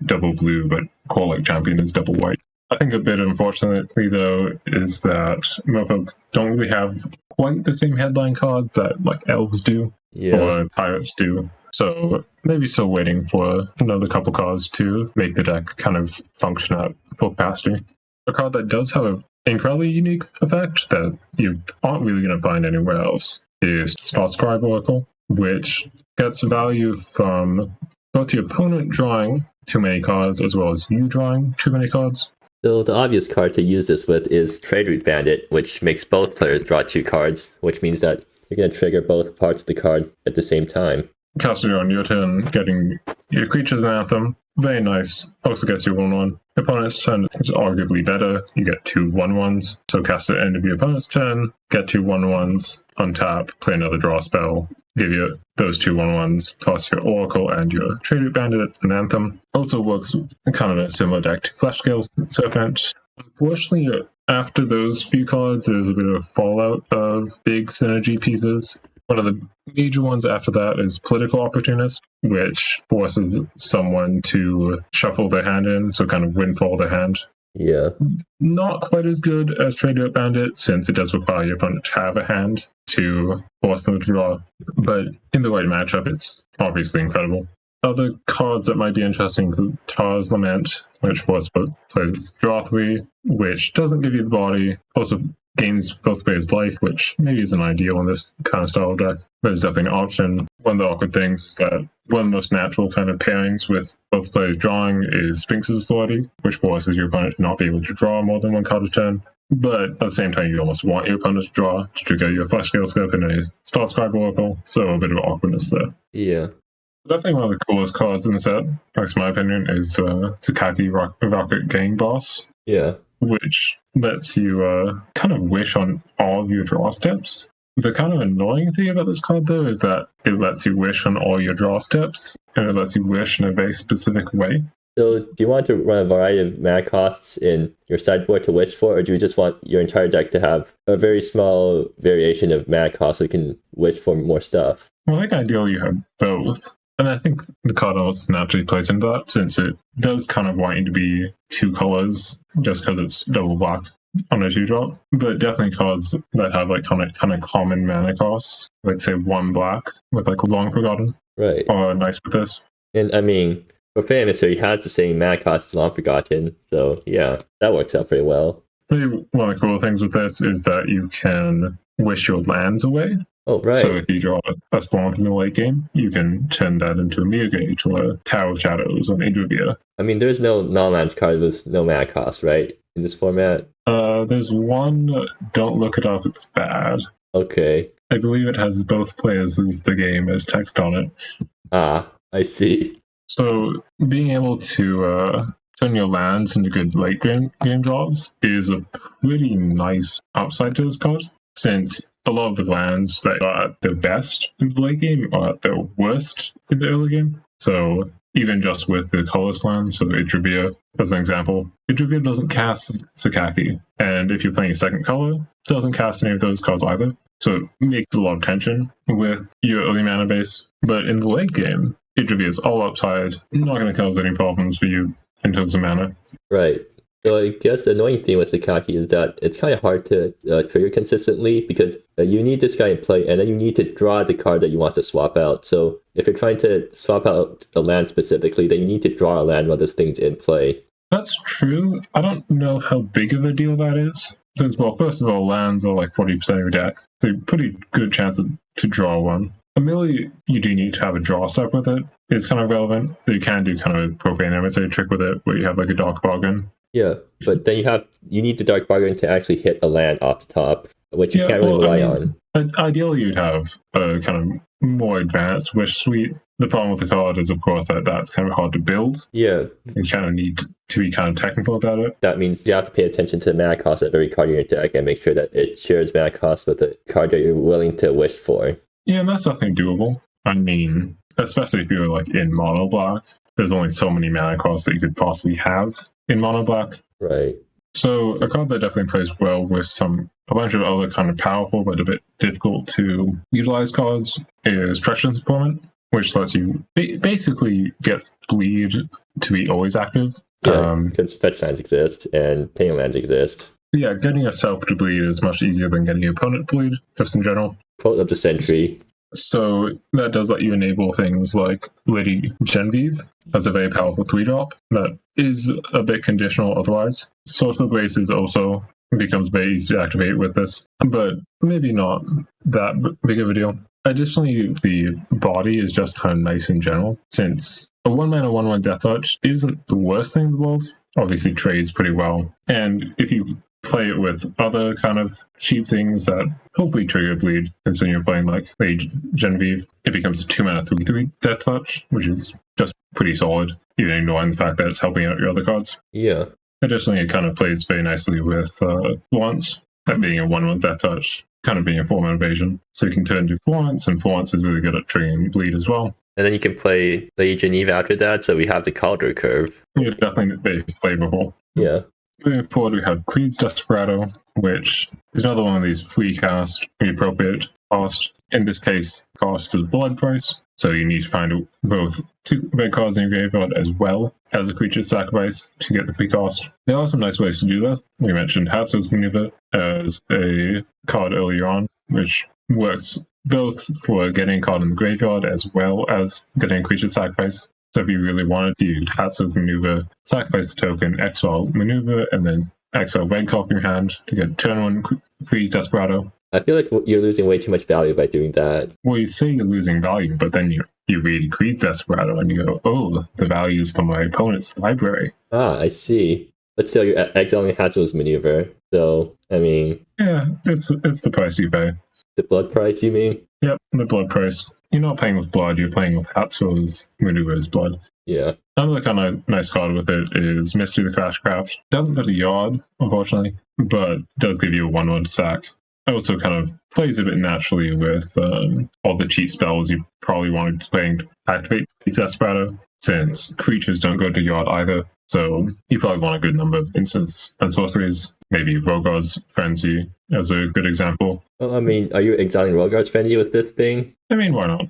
Speaker 2: double blue, but Coralight Champion is double white. I think a bit unfortunately, though, is that Merfolk don't really have quite the same headline cards that like Elves do, or Pirates do. So maybe still waiting for another couple cards to make the deck kind of function at full capacity. A card that does have an incredibly unique effect that you aren't really going to find anywhere else is Starscribe Oracle, which gets value from both your opponent drawing too many cards as well as you drawing too many cards.
Speaker 1: So the obvious card to use this with is Trade Route Bandit, which makes both players draw 2 cards, which means that you're going to trigger both parts of the card at the same time.
Speaker 2: Casting it on your turn, getting your creatures an Anthem, very nice. Also gets you 1/1. Opponent's turn is arguably better. You get 2 1/1s. So cast it at the end of your opponent's turn, get 2 1/1s, untap, play another draw spell, give you those 2 1/1s plus your Oracle and your Trade Route Bandit and Anthem. Also works kind of a similar deck to Fleshscale Serpent. Unfortunately, after those few cards, there's a bit of a fallout of big synergy pieces. One of the major ones after that is Political Opportunist, which forces someone to shuffle their hand in, so kind of windfall their hand.
Speaker 1: Yeah.
Speaker 2: Not quite as good as Trade Route Bandit, since it does require your opponent to have a hand to force them to draw. But in the right matchup, it's obviously incredible. Other cards that might be interesting: Tar's Lament, which forces both players to draw 3, which doesn't give you the body. Also gains both players' life, which maybe isn't ideal in this kind of style of deck, but it's definitely an option. One of the awkward things is that one of the most natural kind of pairings with both players drawing is Sphinx's Authority, which forces your opponent to not be able to draw more than one card a turn. But at the same time, you almost want your opponent to draw to trigger your Flash Scale Scope and a Starskipper Oracle, so a bit of awkwardness there.
Speaker 1: Yeah.
Speaker 2: Definitely one of the coolest cards in the set, that's my opinion, is Tsukaki Rocket Gang Boss.
Speaker 1: Yeah.
Speaker 2: Which lets you kind of wish on all of your draw steps. The kind of annoying thing about this card, though, is that it lets you wish on all your draw steps, and it lets you wish in a very specific way.
Speaker 1: So do you want to run a variety of mana costs in your sideboard to wish for, or do you just want your entire deck to have a very small variation of mana costs so you can wish for more stuff?
Speaker 2: Well, I think ideally you have both. And I think the card also naturally plays into that, since it does kind of want you to be 2 colors just because it's double black on a 2-drop. But definitely cards that have like kind of common mana costs, like say 1 black with like Long Forgotten,
Speaker 1: Right.
Speaker 2: are nice with this.
Speaker 1: And I mean, for Famous, he has the same mana cost as Long Forgotten, so yeah, that works out pretty well.
Speaker 2: Maybe one of the cool things with this is that you can wish your lands away.
Speaker 1: Oh, right.
Speaker 2: So if you draw a spawn in the late game, you can turn that into a Mirror Gauge or a Tower of Shadows or an Idravia.
Speaker 1: I mean, there's no non-lands card with no mana cost, right, in this format?
Speaker 2: There's one, don't look it up, it's bad.
Speaker 1: Okay.
Speaker 2: I believe it has both players lose the game as text on it.
Speaker 1: Ah, I see.
Speaker 2: So being able to turn your lands into good late game draws is a pretty nice upside to this card, since a lot of the lands that are at their best in the late game are at their worst in the early game. So even just with the colorless lands, so Idravia, as an example, Idravia doesn't cast Tsukaki, and if you're playing a second color, it doesn't cast any of those cards either. So it makes a lot of tension with your early mana base. But in the late game, Idravia is all upside, not going to cause any problems for you in terms of mana.
Speaker 1: Right. So I guess the annoying thing with Tsukaki is that it's kind of hard to trigger consistently, because you need this guy in play, and then you need to draw the card that you want to swap out. So if you're trying to swap out a land specifically, then you need to draw a land while this thing's in play.
Speaker 2: That's true. I don't know how big of a deal that is. Since, well, first of all, lands are like 40% of your deck, so pretty good chance to draw one. Amelie, you do need to have a draw step with it. It's kind of relevant. You can do kind of a Profane Emissary trick with it, where you have like a Dark Bargain.
Speaker 1: Yeah, but then you need the Dark Bargain to actually hit a land off the top, which you can't really rely on.
Speaker 2: Ideally, you'd have a kind of more advanced Wish Suite. The problem with the card is, of course, that that's kind of hard to build.
Speaker 1: Yeah.
Speaker 2: You kind of need to be kind of technical about it.
Speaker 1: That means you have to pay attention to the mana cost of every card in your deck and make sure that it shares mana cost with the card that you're willing to wish for.
Speaker 2: Yeah, and that's definitely doable. I mean, especially if you're like in mono black, there's only so many mana costs that you could possibly have in mono black.
Speaker 1: Right.
Speaker 2: So a card that definitely plays well with a bunch of other kind of powerful but a bit difficult to utilize cards is Treacherous Informant, which lets you basically get bleed to be always active.
Speaker 1: Yeah, because fetch lands exist and paying lands exist.
Speaker 2: Yeah, getting yourself to bleed is much easier than getting your opponent to bleed, just in general.
Speaker 1: Quote of the century.
Speaker 2: So that does let you enable things like Lady Genevieve as a very powerful 3-drop that is a bit conditional otherwise. Social Grace is also becomes very easy to activate with this, but maybe not that big of a deal. Additionally, the body is just kind of nice in general, since a 1-mana 1/1 Death Touch isn't the worst thing in the world. Obviously trades pretty well, and if you play it with other kind of cheap things that hopefully trigger bleed, and so you're playing like Lady Genevieve, it becomes a 2-mana 3/3 Death Touch, which is just pretty solid, even ignoring the fact that it's helping out your other cards.
Speaker 1: Yeah.
Speaker 2: Additionally, it kind of plays very nicely with Florence, that being a 1/1 Death Touch, kind of being a 4-mana invasion. So you can turn to Florence, and Florence is really good at triggering bleed as well.
Speaker 1: And then you can play Lady Geneve after that, so we have the Calder curve.
Speaker 2: Yeah, definitely very flavorful.
Speaker 1: Yeah.
Speaker 2: Moving forward, we have Creed's Desperado, which is another one of these free cast, free appropriate cost. In this case, cost is blood price, so you need to find both 2 red cards in your graveyard as well as a creature sacrifice to get the free cost. There are some nice ways to do this. We mentioned Hatsuo's Maneuver as a card earlier on, which works both for getting a card in the graveyard as well as getting a creature sacrifice. So if you really wanted to, you'd Hatsuo maneuver, sacrifice the token, exile maneuver, and then exile red card from your hand to get turn 1 freeze Desperado.
Speaker 1: I feel like you're losing way too much value by doing that.
Speaker 2: Well, you say you're losing value, but then you read Creed's Desperado and you go, oh, the value is from my opponent's library.
Speaker 1: Ah, I see. But still, you're exiling Hatsuo's maneuver. So, I mean...
Speaker 2: Yeah, it's the price you pay.
Speaker 1: The blood price, you mean?
Speaker 2: Yep, the blood price. You're not playing with blood, you're playing with Hatsuo's maneuver's blood.
Speaker 1: Yeah.
Speaker 2: Another kind of nice card with it is Mystery the Crashcraft. Doesn't get a yard, unfortunately, but does give you a 1/1 sack. It also kind of plays a bit naturally with all the cheap spells you probably wanted to play and activate Desperado, since creatures don't go to yard either. So you probably want a good number of instants and sorceries. Maybe Roggar's Frenzy as a good example.
Speaker 1: Well, I mean, are you exiling Roggar's Frenzy with this thing?
Speaker 2: I mean, why not?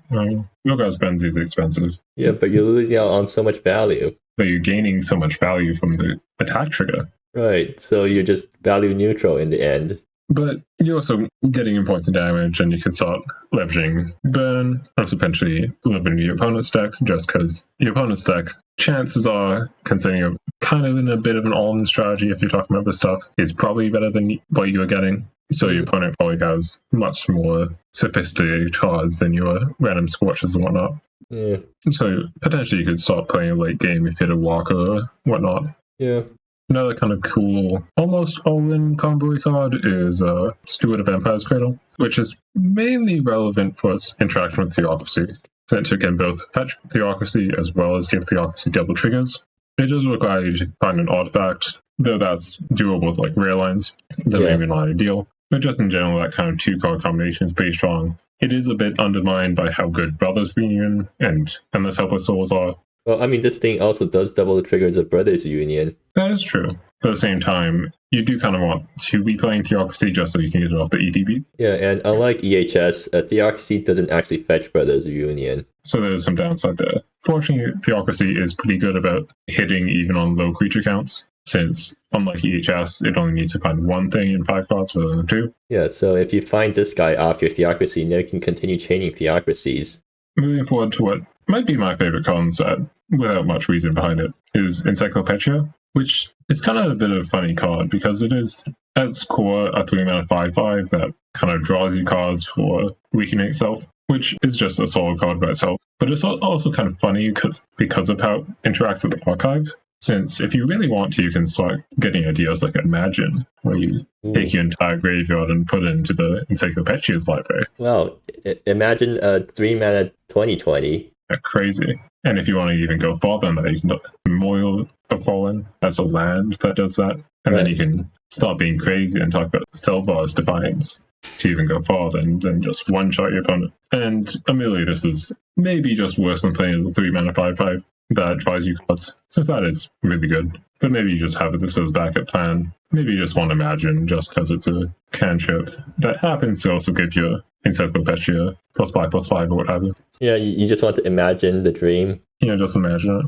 Speaker 2: Roggar's Frenzy is expensive.
Speaker 1: Yeah, but you're losing out on so much value.
Speaker 2: But you're gaining so much value from the attack trigger.
Speaker 1: Right, so you're just value neutral in the end.
Speaker 2: But you're also getting in points of damage, and you can start leveraging burn, or potentially delivering your opponent's deck, just because your opponent's deck, chances are, considering you're kind of in a bit of an all-in strategy if you're talking about this stuff, is probably better than what you're getting. So your opponent probably has much more sophisticated cards than your random Scorches and whatnot.
Speaker 1: Yeah.
Speaker 2: So potentially you could start playing a late game if you had a Walker or whatnot.
Speaker 1: Yeah.
Speaker 2: Another kind of cool, almost all-in combo card is Steward of Empire's Cradle, which is mainly relevant for its interaction with Theocracy, since it can both fetch Theocracy as well as give Theocracy double triggers. It does require you to find an artifact, though that's doable with like rare lines, that maybe not ideal. But just in general, that kind of 2-card combination is pretty strong. It is a bit undermined by how good Brothers Reunion and Endless Helpless Souls are.
Speaker 1: Well, I mean, this thing also does double the triggers of Brothers Reunion.
Speaker 2: That is true. But at the same time, you do kind of want to be playing Theocracy just so you can get it off the EDB.
Speaker 1: Yeah, and unlike EHS, Theocracy doesn't actually fetch Brothers Reunion.
Speaker 2: So there's some downside there. Fortunately, Theocracy is pretty good about hitting even on low creature counts, since unlike EHS, it only needs to find one thing in 5 cards rather than 2.
Speaker 1: Yeah, so if you find this guy off your Theocracy, then you can continue chaining Theocracies. Moving
Speaker 2: forward to what might be my favorite con set, without much reason behind it, is Encyclopedia, which is kind of a bit of a funny card because it is, at its core, a 3-mana 5/5 that kind of draws you cards for weakening itself, which is just a solid card by itself. But it's also kind of funny because of how it interacts with the archive. Since if you really want to, you can start getting ideas like Imagine, where you take your entire graveyard and put it into the Encyclopedia's library.
Speaker 1: Well, imagine a 3-mana 20/20.
Speaker 2: Crazy. And if you want to even go farther than that, you can do Memorial of Fallen as a land that does that. And then you can start being crazy and talk about Selvar's Defiance to even go farther and then just one-shot your opponent. And admittedly, this is maybe just worse than playing as a 3-mana 5/5 that draws you cards, since that is really good. But maybe you just have this as backup plan. Maybe you just want to Imagine just because it's a cantrip that happens to also give you Encyclopedia +5/+5 or whatever. Yeah,
Speaker 1: you just want to imagine the dream.
Speaker 2: Yeah, just imagine it.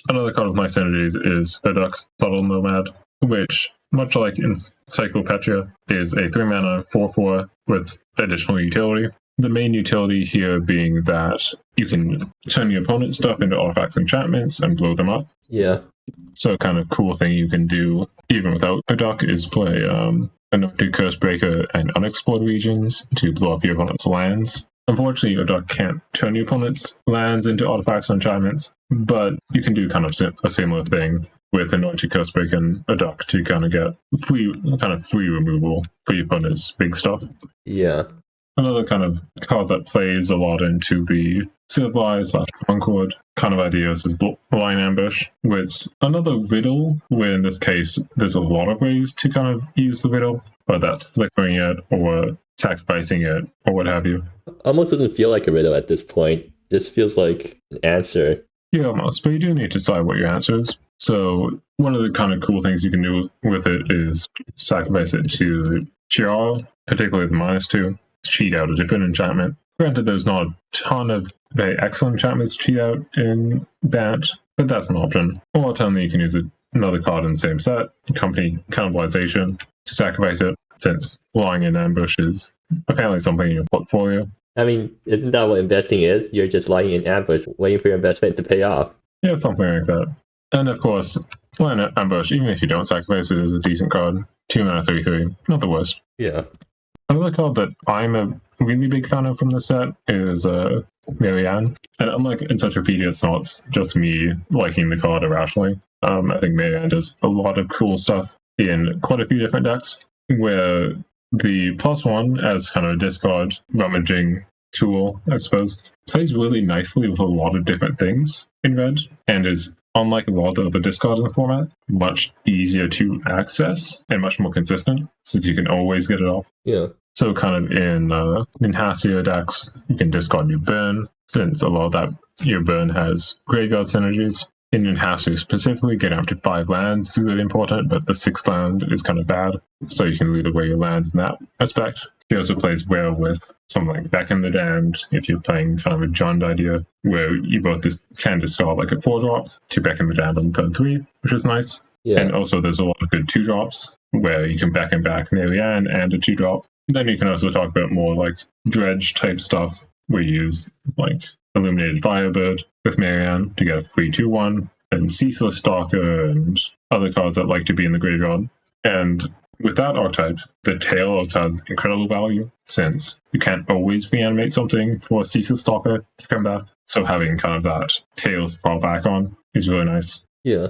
Speaker 2: Another card with nice synergies is Urduk's Subtle Nomad, which, much like Encyclopedia, is a 3-mana 4/4 with additional utility. The main utility here being that you can turn your opponent's stuff into artifacts and enchantments and blow them up.
Speaker 1: Yeah.
Speaker 2: So a kind of cool thing you can do, even without Urduk, is play Anointed Cursebreaker and Unexplored Regions to blow up your opponent's lands. Unfortunately, Urduk can't turn your opponent's lands into artifacts and enchantments, but you can do kind of a similar thing with Anointed Cursebreaker and Urduk to kind of get free removal for your opponent's big stuff.
Speaker 1: Yeah.
Speaker 2: Another kind of card that plays a lot into the Civilized/Concord kind of ideas is Line Ambush, with another riddle, where in this case there's a lot of ways to kind of use the riddle, whether that's flickering it or sacrificing it or what have you.
Speaker 1: Almost doesn't feel like a riddle at this point. This feels like an answer.
Speaker 2: Yeah, almost, but you do need to decide what your answer is. So one of the kind of cool things you can do with it is sacrifice it to Chiara, particularly the -2. Cheat out a different enchantment. Granted, there's not a ton of very excellent enchantments to cheat out in that, but that's an option. Or alternatively, you can use another card in the same set, Company Cannibalization, to sacrifice it, since lying in ambush is apparently something in your portfolio.
Speaker 1: I mean, isn't that what investing is? You're just lying in ambush, waiting for your investment to pay off.
Speaker 2: Yeah, something like that. And of course, when Ambush, even if you don't sacrifice it, is a decent card. 2 mana 3/3, not the worst.
Speaker 1: Yeah.
Speaker 2: Another card that I'm a really big fan of from the set is Marianne. And unlike Encyclopedia, it's not just me liking the card irrationally. I think Marianne does a lot of cool stuff in quite a few different decks, where the +1 as kind of a discard rummaging tool, I suppose, plays really nicely with a lot of different things in red, and is, unlike a lot of the discards in the format, much easier to access and much more consistent, since you can always get it off.
Speaker 1: Yeah.
Speaker 2: So kind of in Hatsuo decks, you can discard your burn, since a lot of that your burn has graveyard synergies. In Hatsuo specifically, getting up to 5 lands is really important, but the 6th land is kind of bad, so you can lead away your lands in that aspect. He also plays well with something like Back in the Damned, if you're playing kind of a Jund idea, where you both can discard like a 4-drop to Back in the Damned on turn 3, which is nice.
Speaker 1: Yeah.
Speaker 2: And also there's a lot of good 2-drops, where you can back and back Marianne and a 2-drop. Then you can also talk about more like dredge type stuff, where you use like Illuminated Firebird with Marianne to get a free 2/1, and Ceaseless Stalker and other cards that like to be in the graveyard. And with that archetype, the tail also has incredible value, since you can't always reanimate something for Ceaseless Stalker to come back. So having kind of that tail to fall back on is really nice.
Speaker 1: Yeah.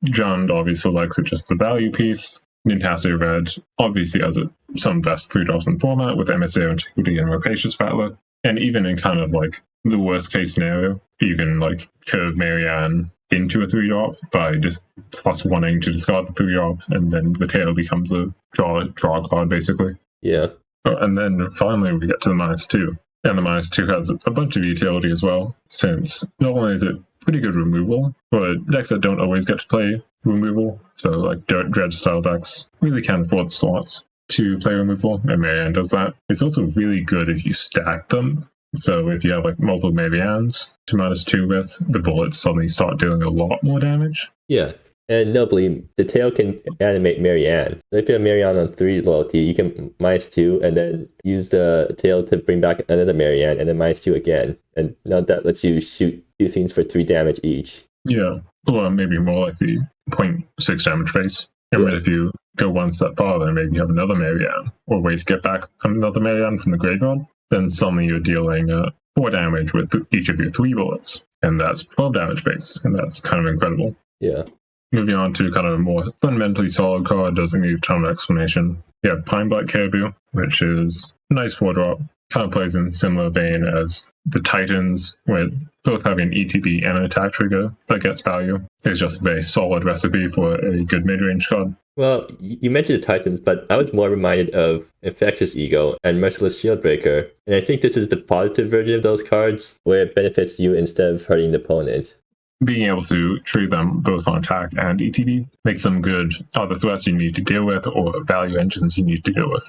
Speaker 2: Jund obviously likes it just the value piece. Nintendo Red obviously has some best 3-drops in the format with MSA, Antiquity, and Rapacious Rattler. And even in kind of like the worst case scenario, you can like curve Marianne into a 3-drop by just +1ing to discard the 3-drop, and then the tail becomes a draw card basically.
Speaker 1: Yeah.
Speaker 2: And then finally we get to the -2. And the -2 has a bunch of utility as well, since not only is it pretty good removal, but decks that don't always get to play removal, so like dredge style decks really can afford the slots to play removal, and Marianne does that. It's also really good if you stack them. So if you have like multiple Mariannes to -2 with, the bullets suddenly start dealing a lot more damage.
Speaker 1: Yeah. And notably, the tail can animate Marianne. So if you have Marianne on 3 loyalty, you can -2 and then use the tail to bring back another Marianne and then -2 again. And now that lets you shoot 2 things for 3 damage each.
Speaker 2: Yeah. Or maybe more like the 0.6 damage face. And then if you go one step farther, maybe you have another Marianne, or way to get back another Marianne from the graveyard, then suddenly you're dealing 4 damage with each of your 3 bullets. And that's 12 damage face, and that's kind of incredible.
Speaker 1: Yeah.
Speaker 2: Moving on to kind of a more fundamentally solid card, doesn't need a ton of explanation. You have Pine Black Caribou, which is a nice 4-drop. Kind of plays in similar vein as the Titans, where both having an ETB and an attack trigger that gets value. It's just a very solid recipe for a good mid-range card.
Speaker 1: Well, you mentioned the Titans, but I was more reminded of Infectious Ego and Merciless Shieldbreaker. And I think this is the positive version of those cards, where it benefits you instead of hurting the opponent.
Speaker 2: Being able to treat them both on attack and ETB makes them good other threats you need to deal with or value engines you need to deal with.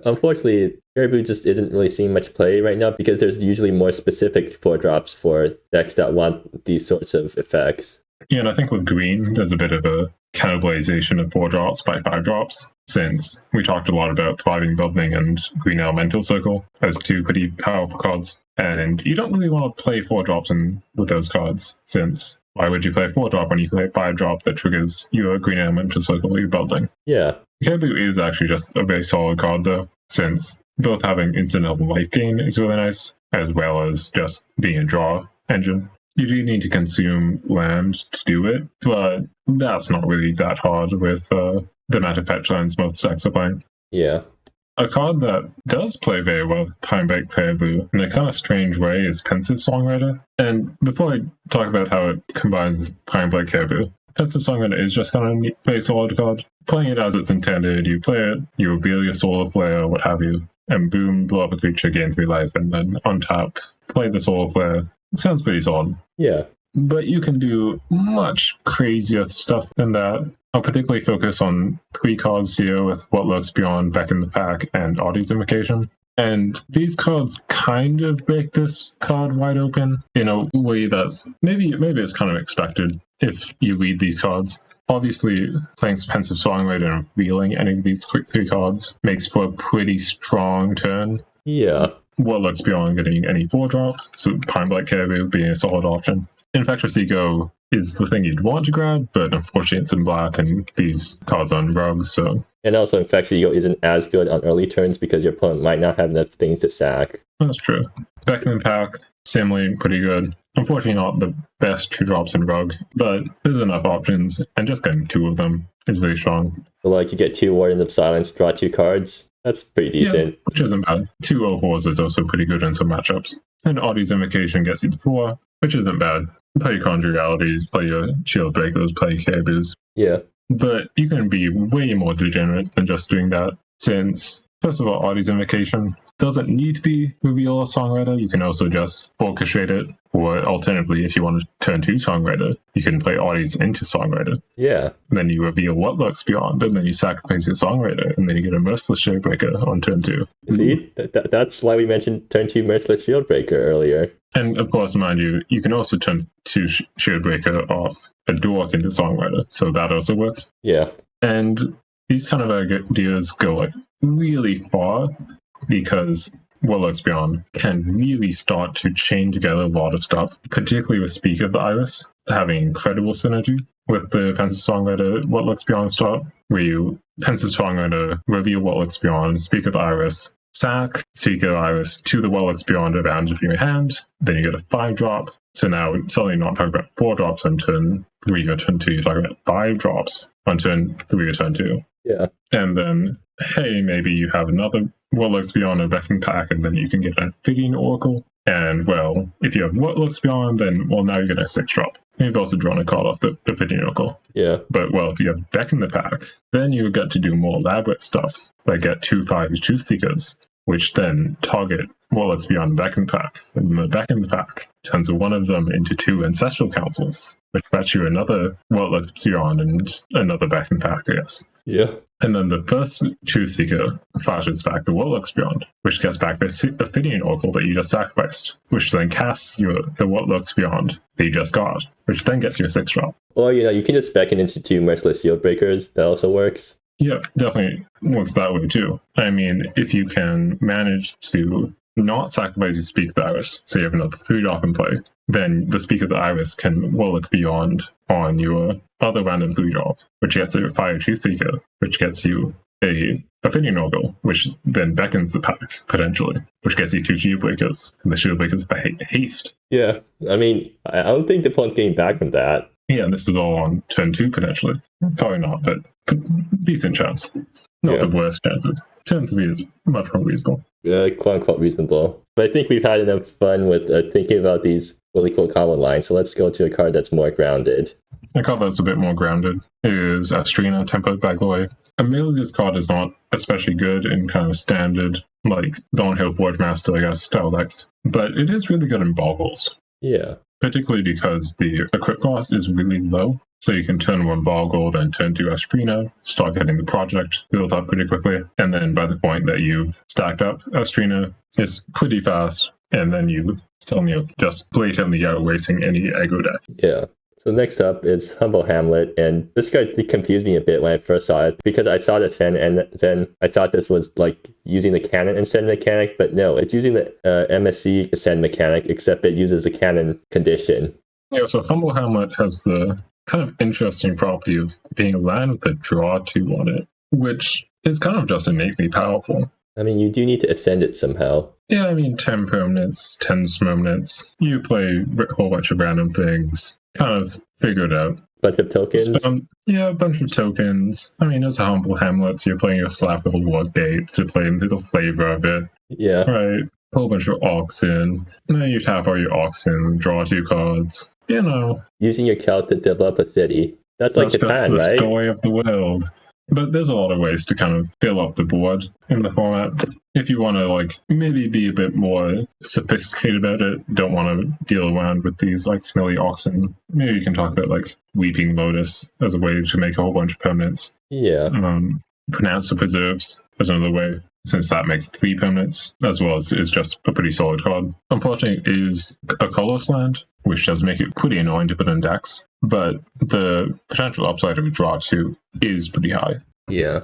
Speaker 1: Unfortunately, Caribou just isn't really seeing much play right now because there's usually more specific 4-drops for decks that want these sorts of effects.
Speaker 2: Yeah, and I think with green, there's a bit of a cannibalization of 4-drops by 5-drops, since we talked a lot about Thriving Building and Green Elemental Circle as 2 pretty powerful cards. And you don't really want to play 4-drops with those cards, since why would you play 4-drop when you play 5-drop that triggers your Green Elemental Circle you're building?
Speaker 1: Yeah.
Speaker 2: Caribou is actually just a very solid card though, since both having instant life gain is really nice, as well as just being a draw engine. You do need to consume land to do it, but that's not really that hard with the amount of fetch lands most decks are playing.
Speaker 1: Yeah.
Speaker 2: A card that does play very well with Pine Black Caribou in a kind of strange way is Pensive Songwriter. And before I talk about how it combines with Pine Black Caribou, Pensive Songwriter is just kind of a neat, very solid card. Playing it as it's intended, you play it, you reveal your Solar Flare, what have you, and boom, blow up a creature, gain 3 life, and then untap, play the Solar Flare. It sounds pretty solid.
Speaker 1: Yeah.
Speaker 2: But you can do much crazier stuff than that. I'll particularly focus on 3 cards here with What Lurks Beyond, Back in the Pack, and Audience Invocation. And these cards kind of break this card wide open in a way that's maybe it's kind of expected if you read these cards. Obviously, playing Pensive Songwriter and revealing any of these quick 3 cards makes for a pretty strong turn.
Speaker 1: Yeah.
Speaker 2: What Lurks Beyond getting any 4-drop, so Pine Black Caribou being a solid option. Infectious Ego is the thing you'd want to grab, but unfortunately it's in black and these cards on Rogue, so...
Speaker 1: And also, Infectious Ego isn't as good on early turns because your opponent might not have enough things to sack.
Speaker 2: That's true. Back in the pack, Samly, pretty good. Unfortunately not the best 2-drops in Rogue, but there's enough options, and just getting 2 of them is really strong.
Speaker 1: So, like, you get 2 Wardens of Silence, draw 2 cards. That's pretty decent.
Speaker 2: Yeah, which isn't bad. 2 O4s is also pretty good in some matchups. And Oddie's Invocation gets you to 4, which isn't bad. Play your Conjure Realities, play your Shield Breakers, play your Caribous.
Speaker 1: Yeah.
Speaker 2: But you can be way more degenerate than just doing that, since, first of all, Oddie's Invocation doesn't need to be Reveal or Songwriter. You can also just orchestrate it, or alternatively, if you want to turn 2 Songwriter, you can play Oddie's into Songwriter.
Speaker 1: Yeah.
Speaker 2: And then you reveal what lurks beyond, and then you sacrifice your Songwriter, and then you get a Merciless Shieldbreaker on turn 2.
Speaker 1: See? That's why we mentioned turn 2 Merciless Shieldbreaker earlier.
Speaker 2: And of course, mind you, you can also turn 2 Shieldbreaker off a Dork into Songwriter, so that also works.
Speaker 1: Yeah.
Speaker 2: And these kind of ideas go like really far, because what lurks beyond can really start to chain together a lot of stuff, particularly with Speak of the Iris having incredible synergy with the Pensive Songwriter What Lurks Beyond start, where you Pensive Songwriter reveal What Lurks Beyond, Speak of the Iris, sack, Speak of the Iris to the What Lurks Beyond advantage from your hand, then you get a 5-drop. So now suddenly not talking about 4 drops on turn 3 or turn 2, you're talking about 5 drops on turn 3 or turn 2.
Speaker 1: Yeah.
Speaker 2: And then, hey, maybe you have another What Lurks Beyond a Becking Pack, and then you can get a Fitting Oracle. And, well, if you have What Lurks Beyond, then, well, now you're getting a 6-drop. And you've also drawn a card off the Fitting Oracle.
Speaker 1: Yeah.
Speaker 2: But, well, if you have Beck in the pack, then you get to do more elaborate stuff, like get 2 5 Truth Seekers, which then target What Lurks Beyond Beck in the pack. And the Beck in the pack turns one of them into 2 Ancestral Councils, which fetch you another What Lurks Beyond and another Beck in the pack, I guess.
Speaker 1: Yeah.
Speaker 2: And then the first Truth Seeker flashes back the What Lurks Beyond, which gets back the Fitting Oracle that you just sacrificed, which then casts the What Lurks Beyond that you just got, which then gets you a 6-drop.
Speaker 1: Or, you can just spec it into 2 Merciless Shieldbreakers. That also works.
Speaker 2: Yeah, definitely works that way too. I mean, if you can manage to not sacrifice your Speak of the Iris, so you have another 3-drop in play, then the Speak of the Iris can What Lurks Beyond on your other random 3-drop, which gets a Fire Truth Seeker, which gets you a Fitting Oracle, which then beckons the pack, potentially, which gets you 2 Shieldbreakers, and the Shieldbreakers by haste.
Speaker 1: Yeah. I mean, I don't think the opponent's getting back from that.
Speaker 2: Yeah, and this is all on turn 2, potentially. Probably not, but decent chance. Not the worst chances. Turn 3 is much more reasonable.
Speaker 1: Quote unquote reasonable. But I think we've had enough fun with thinking about these really cool common lines, so let's go to a card that's more grounded.
Speaker 2: A card that's a bit more grounded is Astrina, Tempered by Glory. Admittedly, this card is not especially good in kind of standard, like Downhill Forge Master, I guess, style decks, but it is really good in Boggles.
Speaker 1: Yeah.
Speaker 2: Particularly because the equip cost is really low. So you can turn 1 Boggle, then turn 2 Astrina, start getting the project built up pretty quickly. And then by the point that you've stacked up Astrina, it's pretty fast. And then you suddenly just blatantly out-racing any aggro deck.
Speaker 1: Yeah. So next up is Humble Hamlet, and this card confused me a bit when I first saw it, because I saw the Ascend, and then I thought this was like using the Cannon Ascend mechanic, but no, it's using the MSC Ascend mechanic, except it uses the Cannon condition.
Speaker 2: Yeah, so Humble Hamlet has the kind of interesting property of being a land with a draw 2 on it, which is kind of just innately powerful.
Speaker 1: I mean, you do need to ascend it somehow.
Speaker 2: Yeah, I mean, 10 permanents, 10 permanents. You play a whole bunch of random things. Kind of figure it out.
Speaker 1: Bunch of tokens?
Speaker 2: Yeah, a bunch of tokens. I mean, as a Humble Hamlet, so you're playing your Slaffield Workgate to play into the flavor of it.
Speaker 1: Yeah.
Speaker 2: Right. A whole bunch of Oxen. And then you tap all your Oxen, draw 2 cards. You know.
Speaker 1: Using your Celt to develop a city. That's like Japan,
Speaker 2: just the
Speaker 1: right?
Speaker 2: story of the world. But there's a lot of ways to kind of fill up the board in the format. If you want to, like, maybe be a bit more sophisticated about it, don't want to deal around with these, like, smelly oxen, maybe you can talk about, like, Weeping Lotus as a way to make a whole bunch of permanents.
Speaker 1: Yeah.
Speaker 2: Pronounce the Preserves as another way, since that makes 3 permanents, as well as is just a pretty solid card. Unfortunately, it is a colorless land, which does make it pretty annoying to put in decks, but the potential upside of a draw 2 is pretty high.
Speaker 1: Yeah.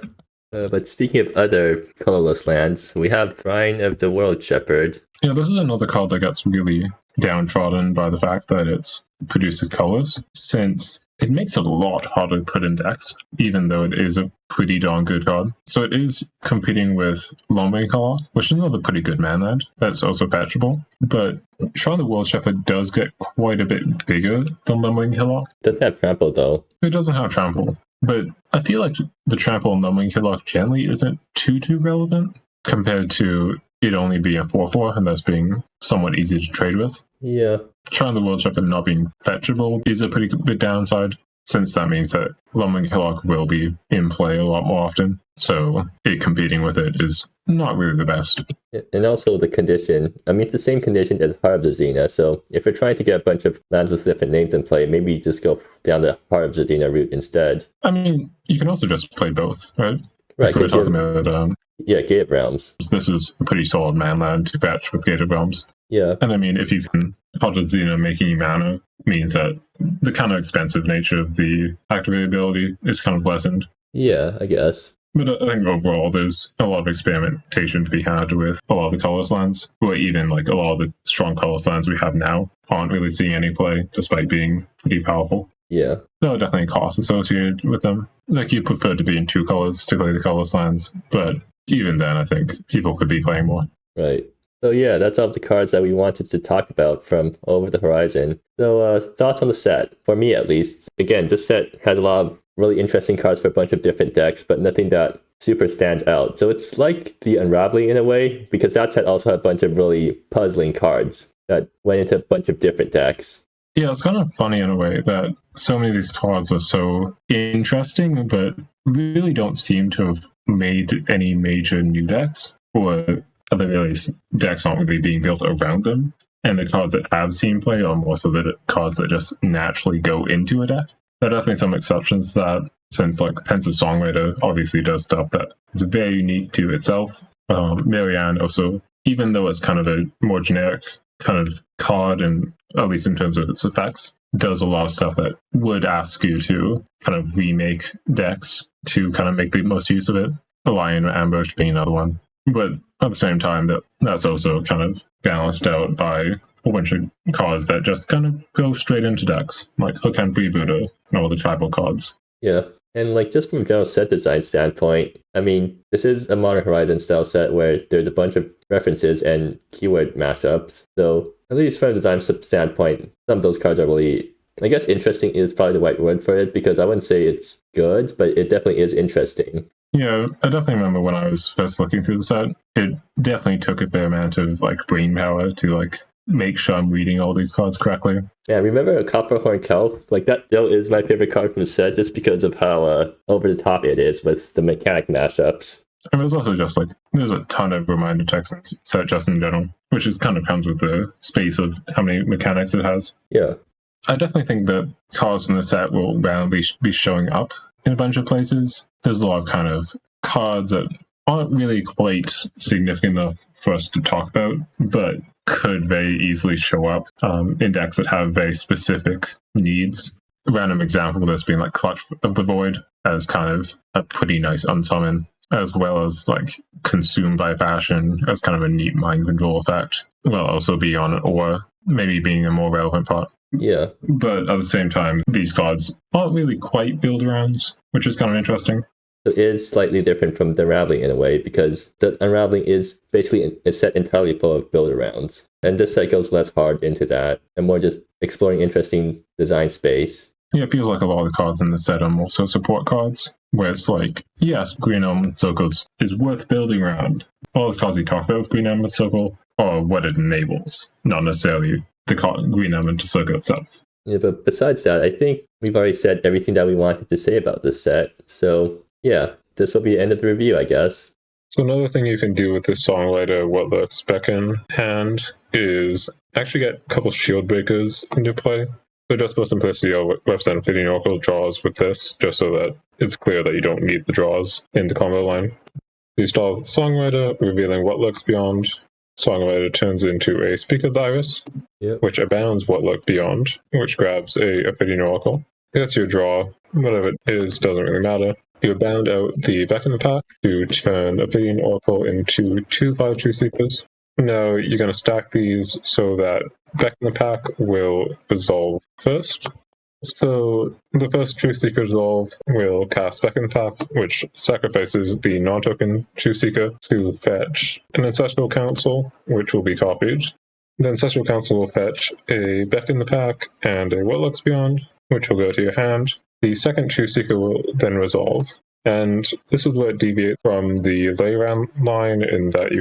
Speaker 1: But speaking of other colorless lands, we have Shrine of the World Shepherd.
Speaker 2: Yeah, this is another card that gets really downtrodden by the fact that it produces colors, since it makes it a lot harder to put in decks, even though it is a pretty darn good card. So it is competing with Longwing Hawk, which is another pretty good manland that's also fetchable. But Shrine of the World Shepherd does get quite a bit bigger than Longwing Hawk.
Speaker 1: Doesn't have trample though.
Speaker 2: It doesn't have trample, but I feel like the trample on Longwing Hawk generally isn't too relevant compared to it only being a 4/4 and thus being somewhat easy to trade with.
Speaker 1: Yeah.
Speaker 2: Shrine of the World Shepherd not being fetchable is a pretty big downside, since that means that Longwing Hawk will be in play a lot more often. So it competing with it is not really the best.
Speaker 1: And also the condition. I mean, it's the same condition as Heart of the Xena. So if you're trying to get a bunch of lands with different names in play, maybe just go down the Heart of the Xena route instead.
Speaker 2: I mean, you can also just play both, right?
Speaker 1: Right.
Speaker 2: We're talking about
Speaker 1: Gated Realms.
Speaker 2: this is a pretty solid manland to fetch with Gated Realms.
Speaker 1: Yeah.
Speaker 2: And I mean, if you can, Heart of the Xena making mana means that the kind of expensive nature of the activate ability is kind of lessened.
Speaker 1: Yeah, I guess.
Speaker 2: But I think overall, there's a lot of experimentation to be had with a lot of the colorless lands, or even like a lot of the strong colorless lands we have now aren't really seeing any play, despite being pretty powerful.
Speaker 1: Yeah.
Speaker 2: There are definitely costs associated with them. Like, you prefer to be in 2 colors to play the colorless lands, but even then, I think people could be playing more.
Speaker 1: Right. So yeah, that's all the cards that we wanted to talk about from Over the Horizon. So thoughts on the set, for me at least. Again, this set has a lot of really interesting cards for a bunch of different decks, but nothing that super stands out. So it's like the Unraveling in a way, because that set also had a bunch of really puzzling cards that went into a bunch of different decks.
Speaker 2: Yeah, it's kind of funny in a way that so many of these cards are so interesting, but really don't seem to have made any major new decks, or at the very least, decks aren't really being built around them. And the cards that have seen play are more so the cards that just naturally go into a deck. There are definitely some exceptions to that, since like Pensive Songwriter obviously does stuff that is very unique to itself. Marianne also, even though it's kind of a more generic kind of card, and at least in terms of its effects, does a lot of stuff that would ask you to kind of remake decks to kind of make the most use of it. The Lion Ambush being another one. But at the same time, that's also kind of balanced out by a bunch of cards that just kind of go straight into decks, like Hookhand Freebooter and all the tribal cards.
Speaker 1: Yeah. And like just from a general set design standpoint, I mean, this is a Modern Horizon style set where there's a bunch of references and keyword mashups. So at least from a design standpoint, some of those cards are really, I guess interesting is probably the right word for it, because I wouldn't say it's good, but it definitely is interesting.
Speaker 2: Yeah, I definitely remember when I was first looking through the set, it definitely took a fair amount of like brain power to like make sure I'm reading all these cards correctly.
Speaker 1: Yeah, remember a Copperhorn Kelp? Like that still is my favorite card from the set, just because of how over the top it is with the mechanic mashups.
Speaker 2: And there's also just like, there's a ton of reminder text in set just in general, which is kind of comes with the space of how many mechanics it has.
Speaker 1: Yeah.
Speaker 2: I definitely think that cards from the set will randomly be showing up in a bunch of places. There's a lot of kind of cards that aren't really quite significant enough for us to talk about, but could very easily show up in decks that have very specific needs. A random example of this being like Clutch of the Void as kind of a pretty nice unsummon, as well as like Consumed by Fashion as kind of a neat mind control effect. Will also be on an Aura, maybe being a more relevant part.
Speaker 1: Yeah.
Speaker 2: But at the same time, these cards aren't really quite build-arounds, which is kind of interesting.
Speaker 1: It is slightly different from the Unraveling in a way, because the Unraveling is basically a set entirely full of build-arounds. And this set goes less hard into that, and more just exploring interesting design space.
Speaker 2: Yeah, it feels like a lot of the cards in the set are also support cards, where it's like, yes, Green Element Circles is worth building around. All the cards we talk about with Green Element Circle are what it enables, not necessarily the Green Element Circle itself.
Speaker 1: Yeah, but besides that, I think we've already said everything that we wanted to say about this set. So yeah, this will be the end of the review, I guess.
Speaker 2: So another thing you can do with this Songwriter What Looks Back in hand is actually get a couple shield breakers into play. So just for simplicity, I'll represent Fitting Oracle draws with this, just so that it's clear that you don't need the draws in the combo line. You start with Songwriter, revealing What Looks Beyond. Songwriter turns into a Speak of the Iris, which abounds What Looked Beyond, which grabs a Fitting Oracle. That's your draw. Whatever it is, doesn't really matter. You abound out the back in the pack to turn a Fitting Oracle into 2 5 True Sleepers. Now you're going to stack these so that Back in the Pack will resolve first. So the first Truth Seeker resolve will cast Back in the Pack, which sacrifices the non-token Truth Seeker to fetch an Ancestral Council, which will be copied. The Ancestral Council will fetch a Back in the Pack and a What Looks Beyond, which will go to your hand. The second Truth Seeker will then resolve. And this is where it deviates from the Ilyrana line in that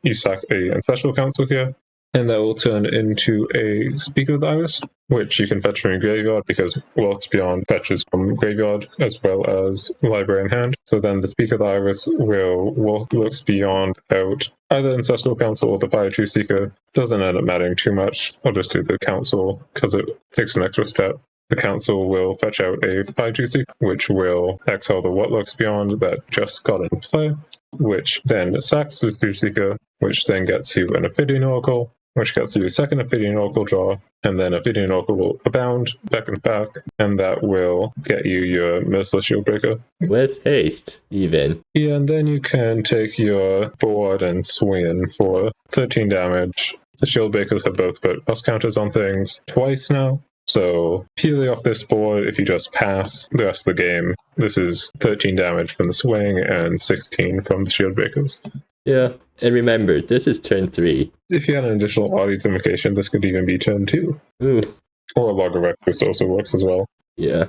Speaker 2: you sack a Ancestral Council here, and that will turn into a Speaker of the Iris, which you can fetch from your graveyard because What's Beyond fetches from graveyard as well as library in hand. So then the Speaker of the Iris will Looks Beyond out either Ancestral Council or the Fire True Seeker. Doesn't end up mattering too much. I'll just do the Council because it takes an extra step. The Council will fetch out a Fire True Seeker, which will exile the What Looks Beyond that just got into play, which then sacks the True Seeker, which then gets you an Ophidian Oracle, which gets you a second Ophidian Oracle draw, and then Ophidian Oracle will abound Back in the Pack, and that will get you your Merciless Shieldbreaker.
Speaker 1: With haste, even.
Speaker 2: Yeah, and then you can take your board and swing in for 13 damage. The Shieldbreakers have both put plus counters on things twice now. So purely off this board, if you just pass the rest of the game, this is 13 damage from the swing and 16 from the shield breakers.
Speaker 1: Yeah, and remember, this is turn 3.
Speaker 2: If you had an additional audience invocation, this could even be turn 2.
Speaker 1: Ooh.
Speaker 2: Or a Logger Recluse also works as well.
Speaker 1: Yeah.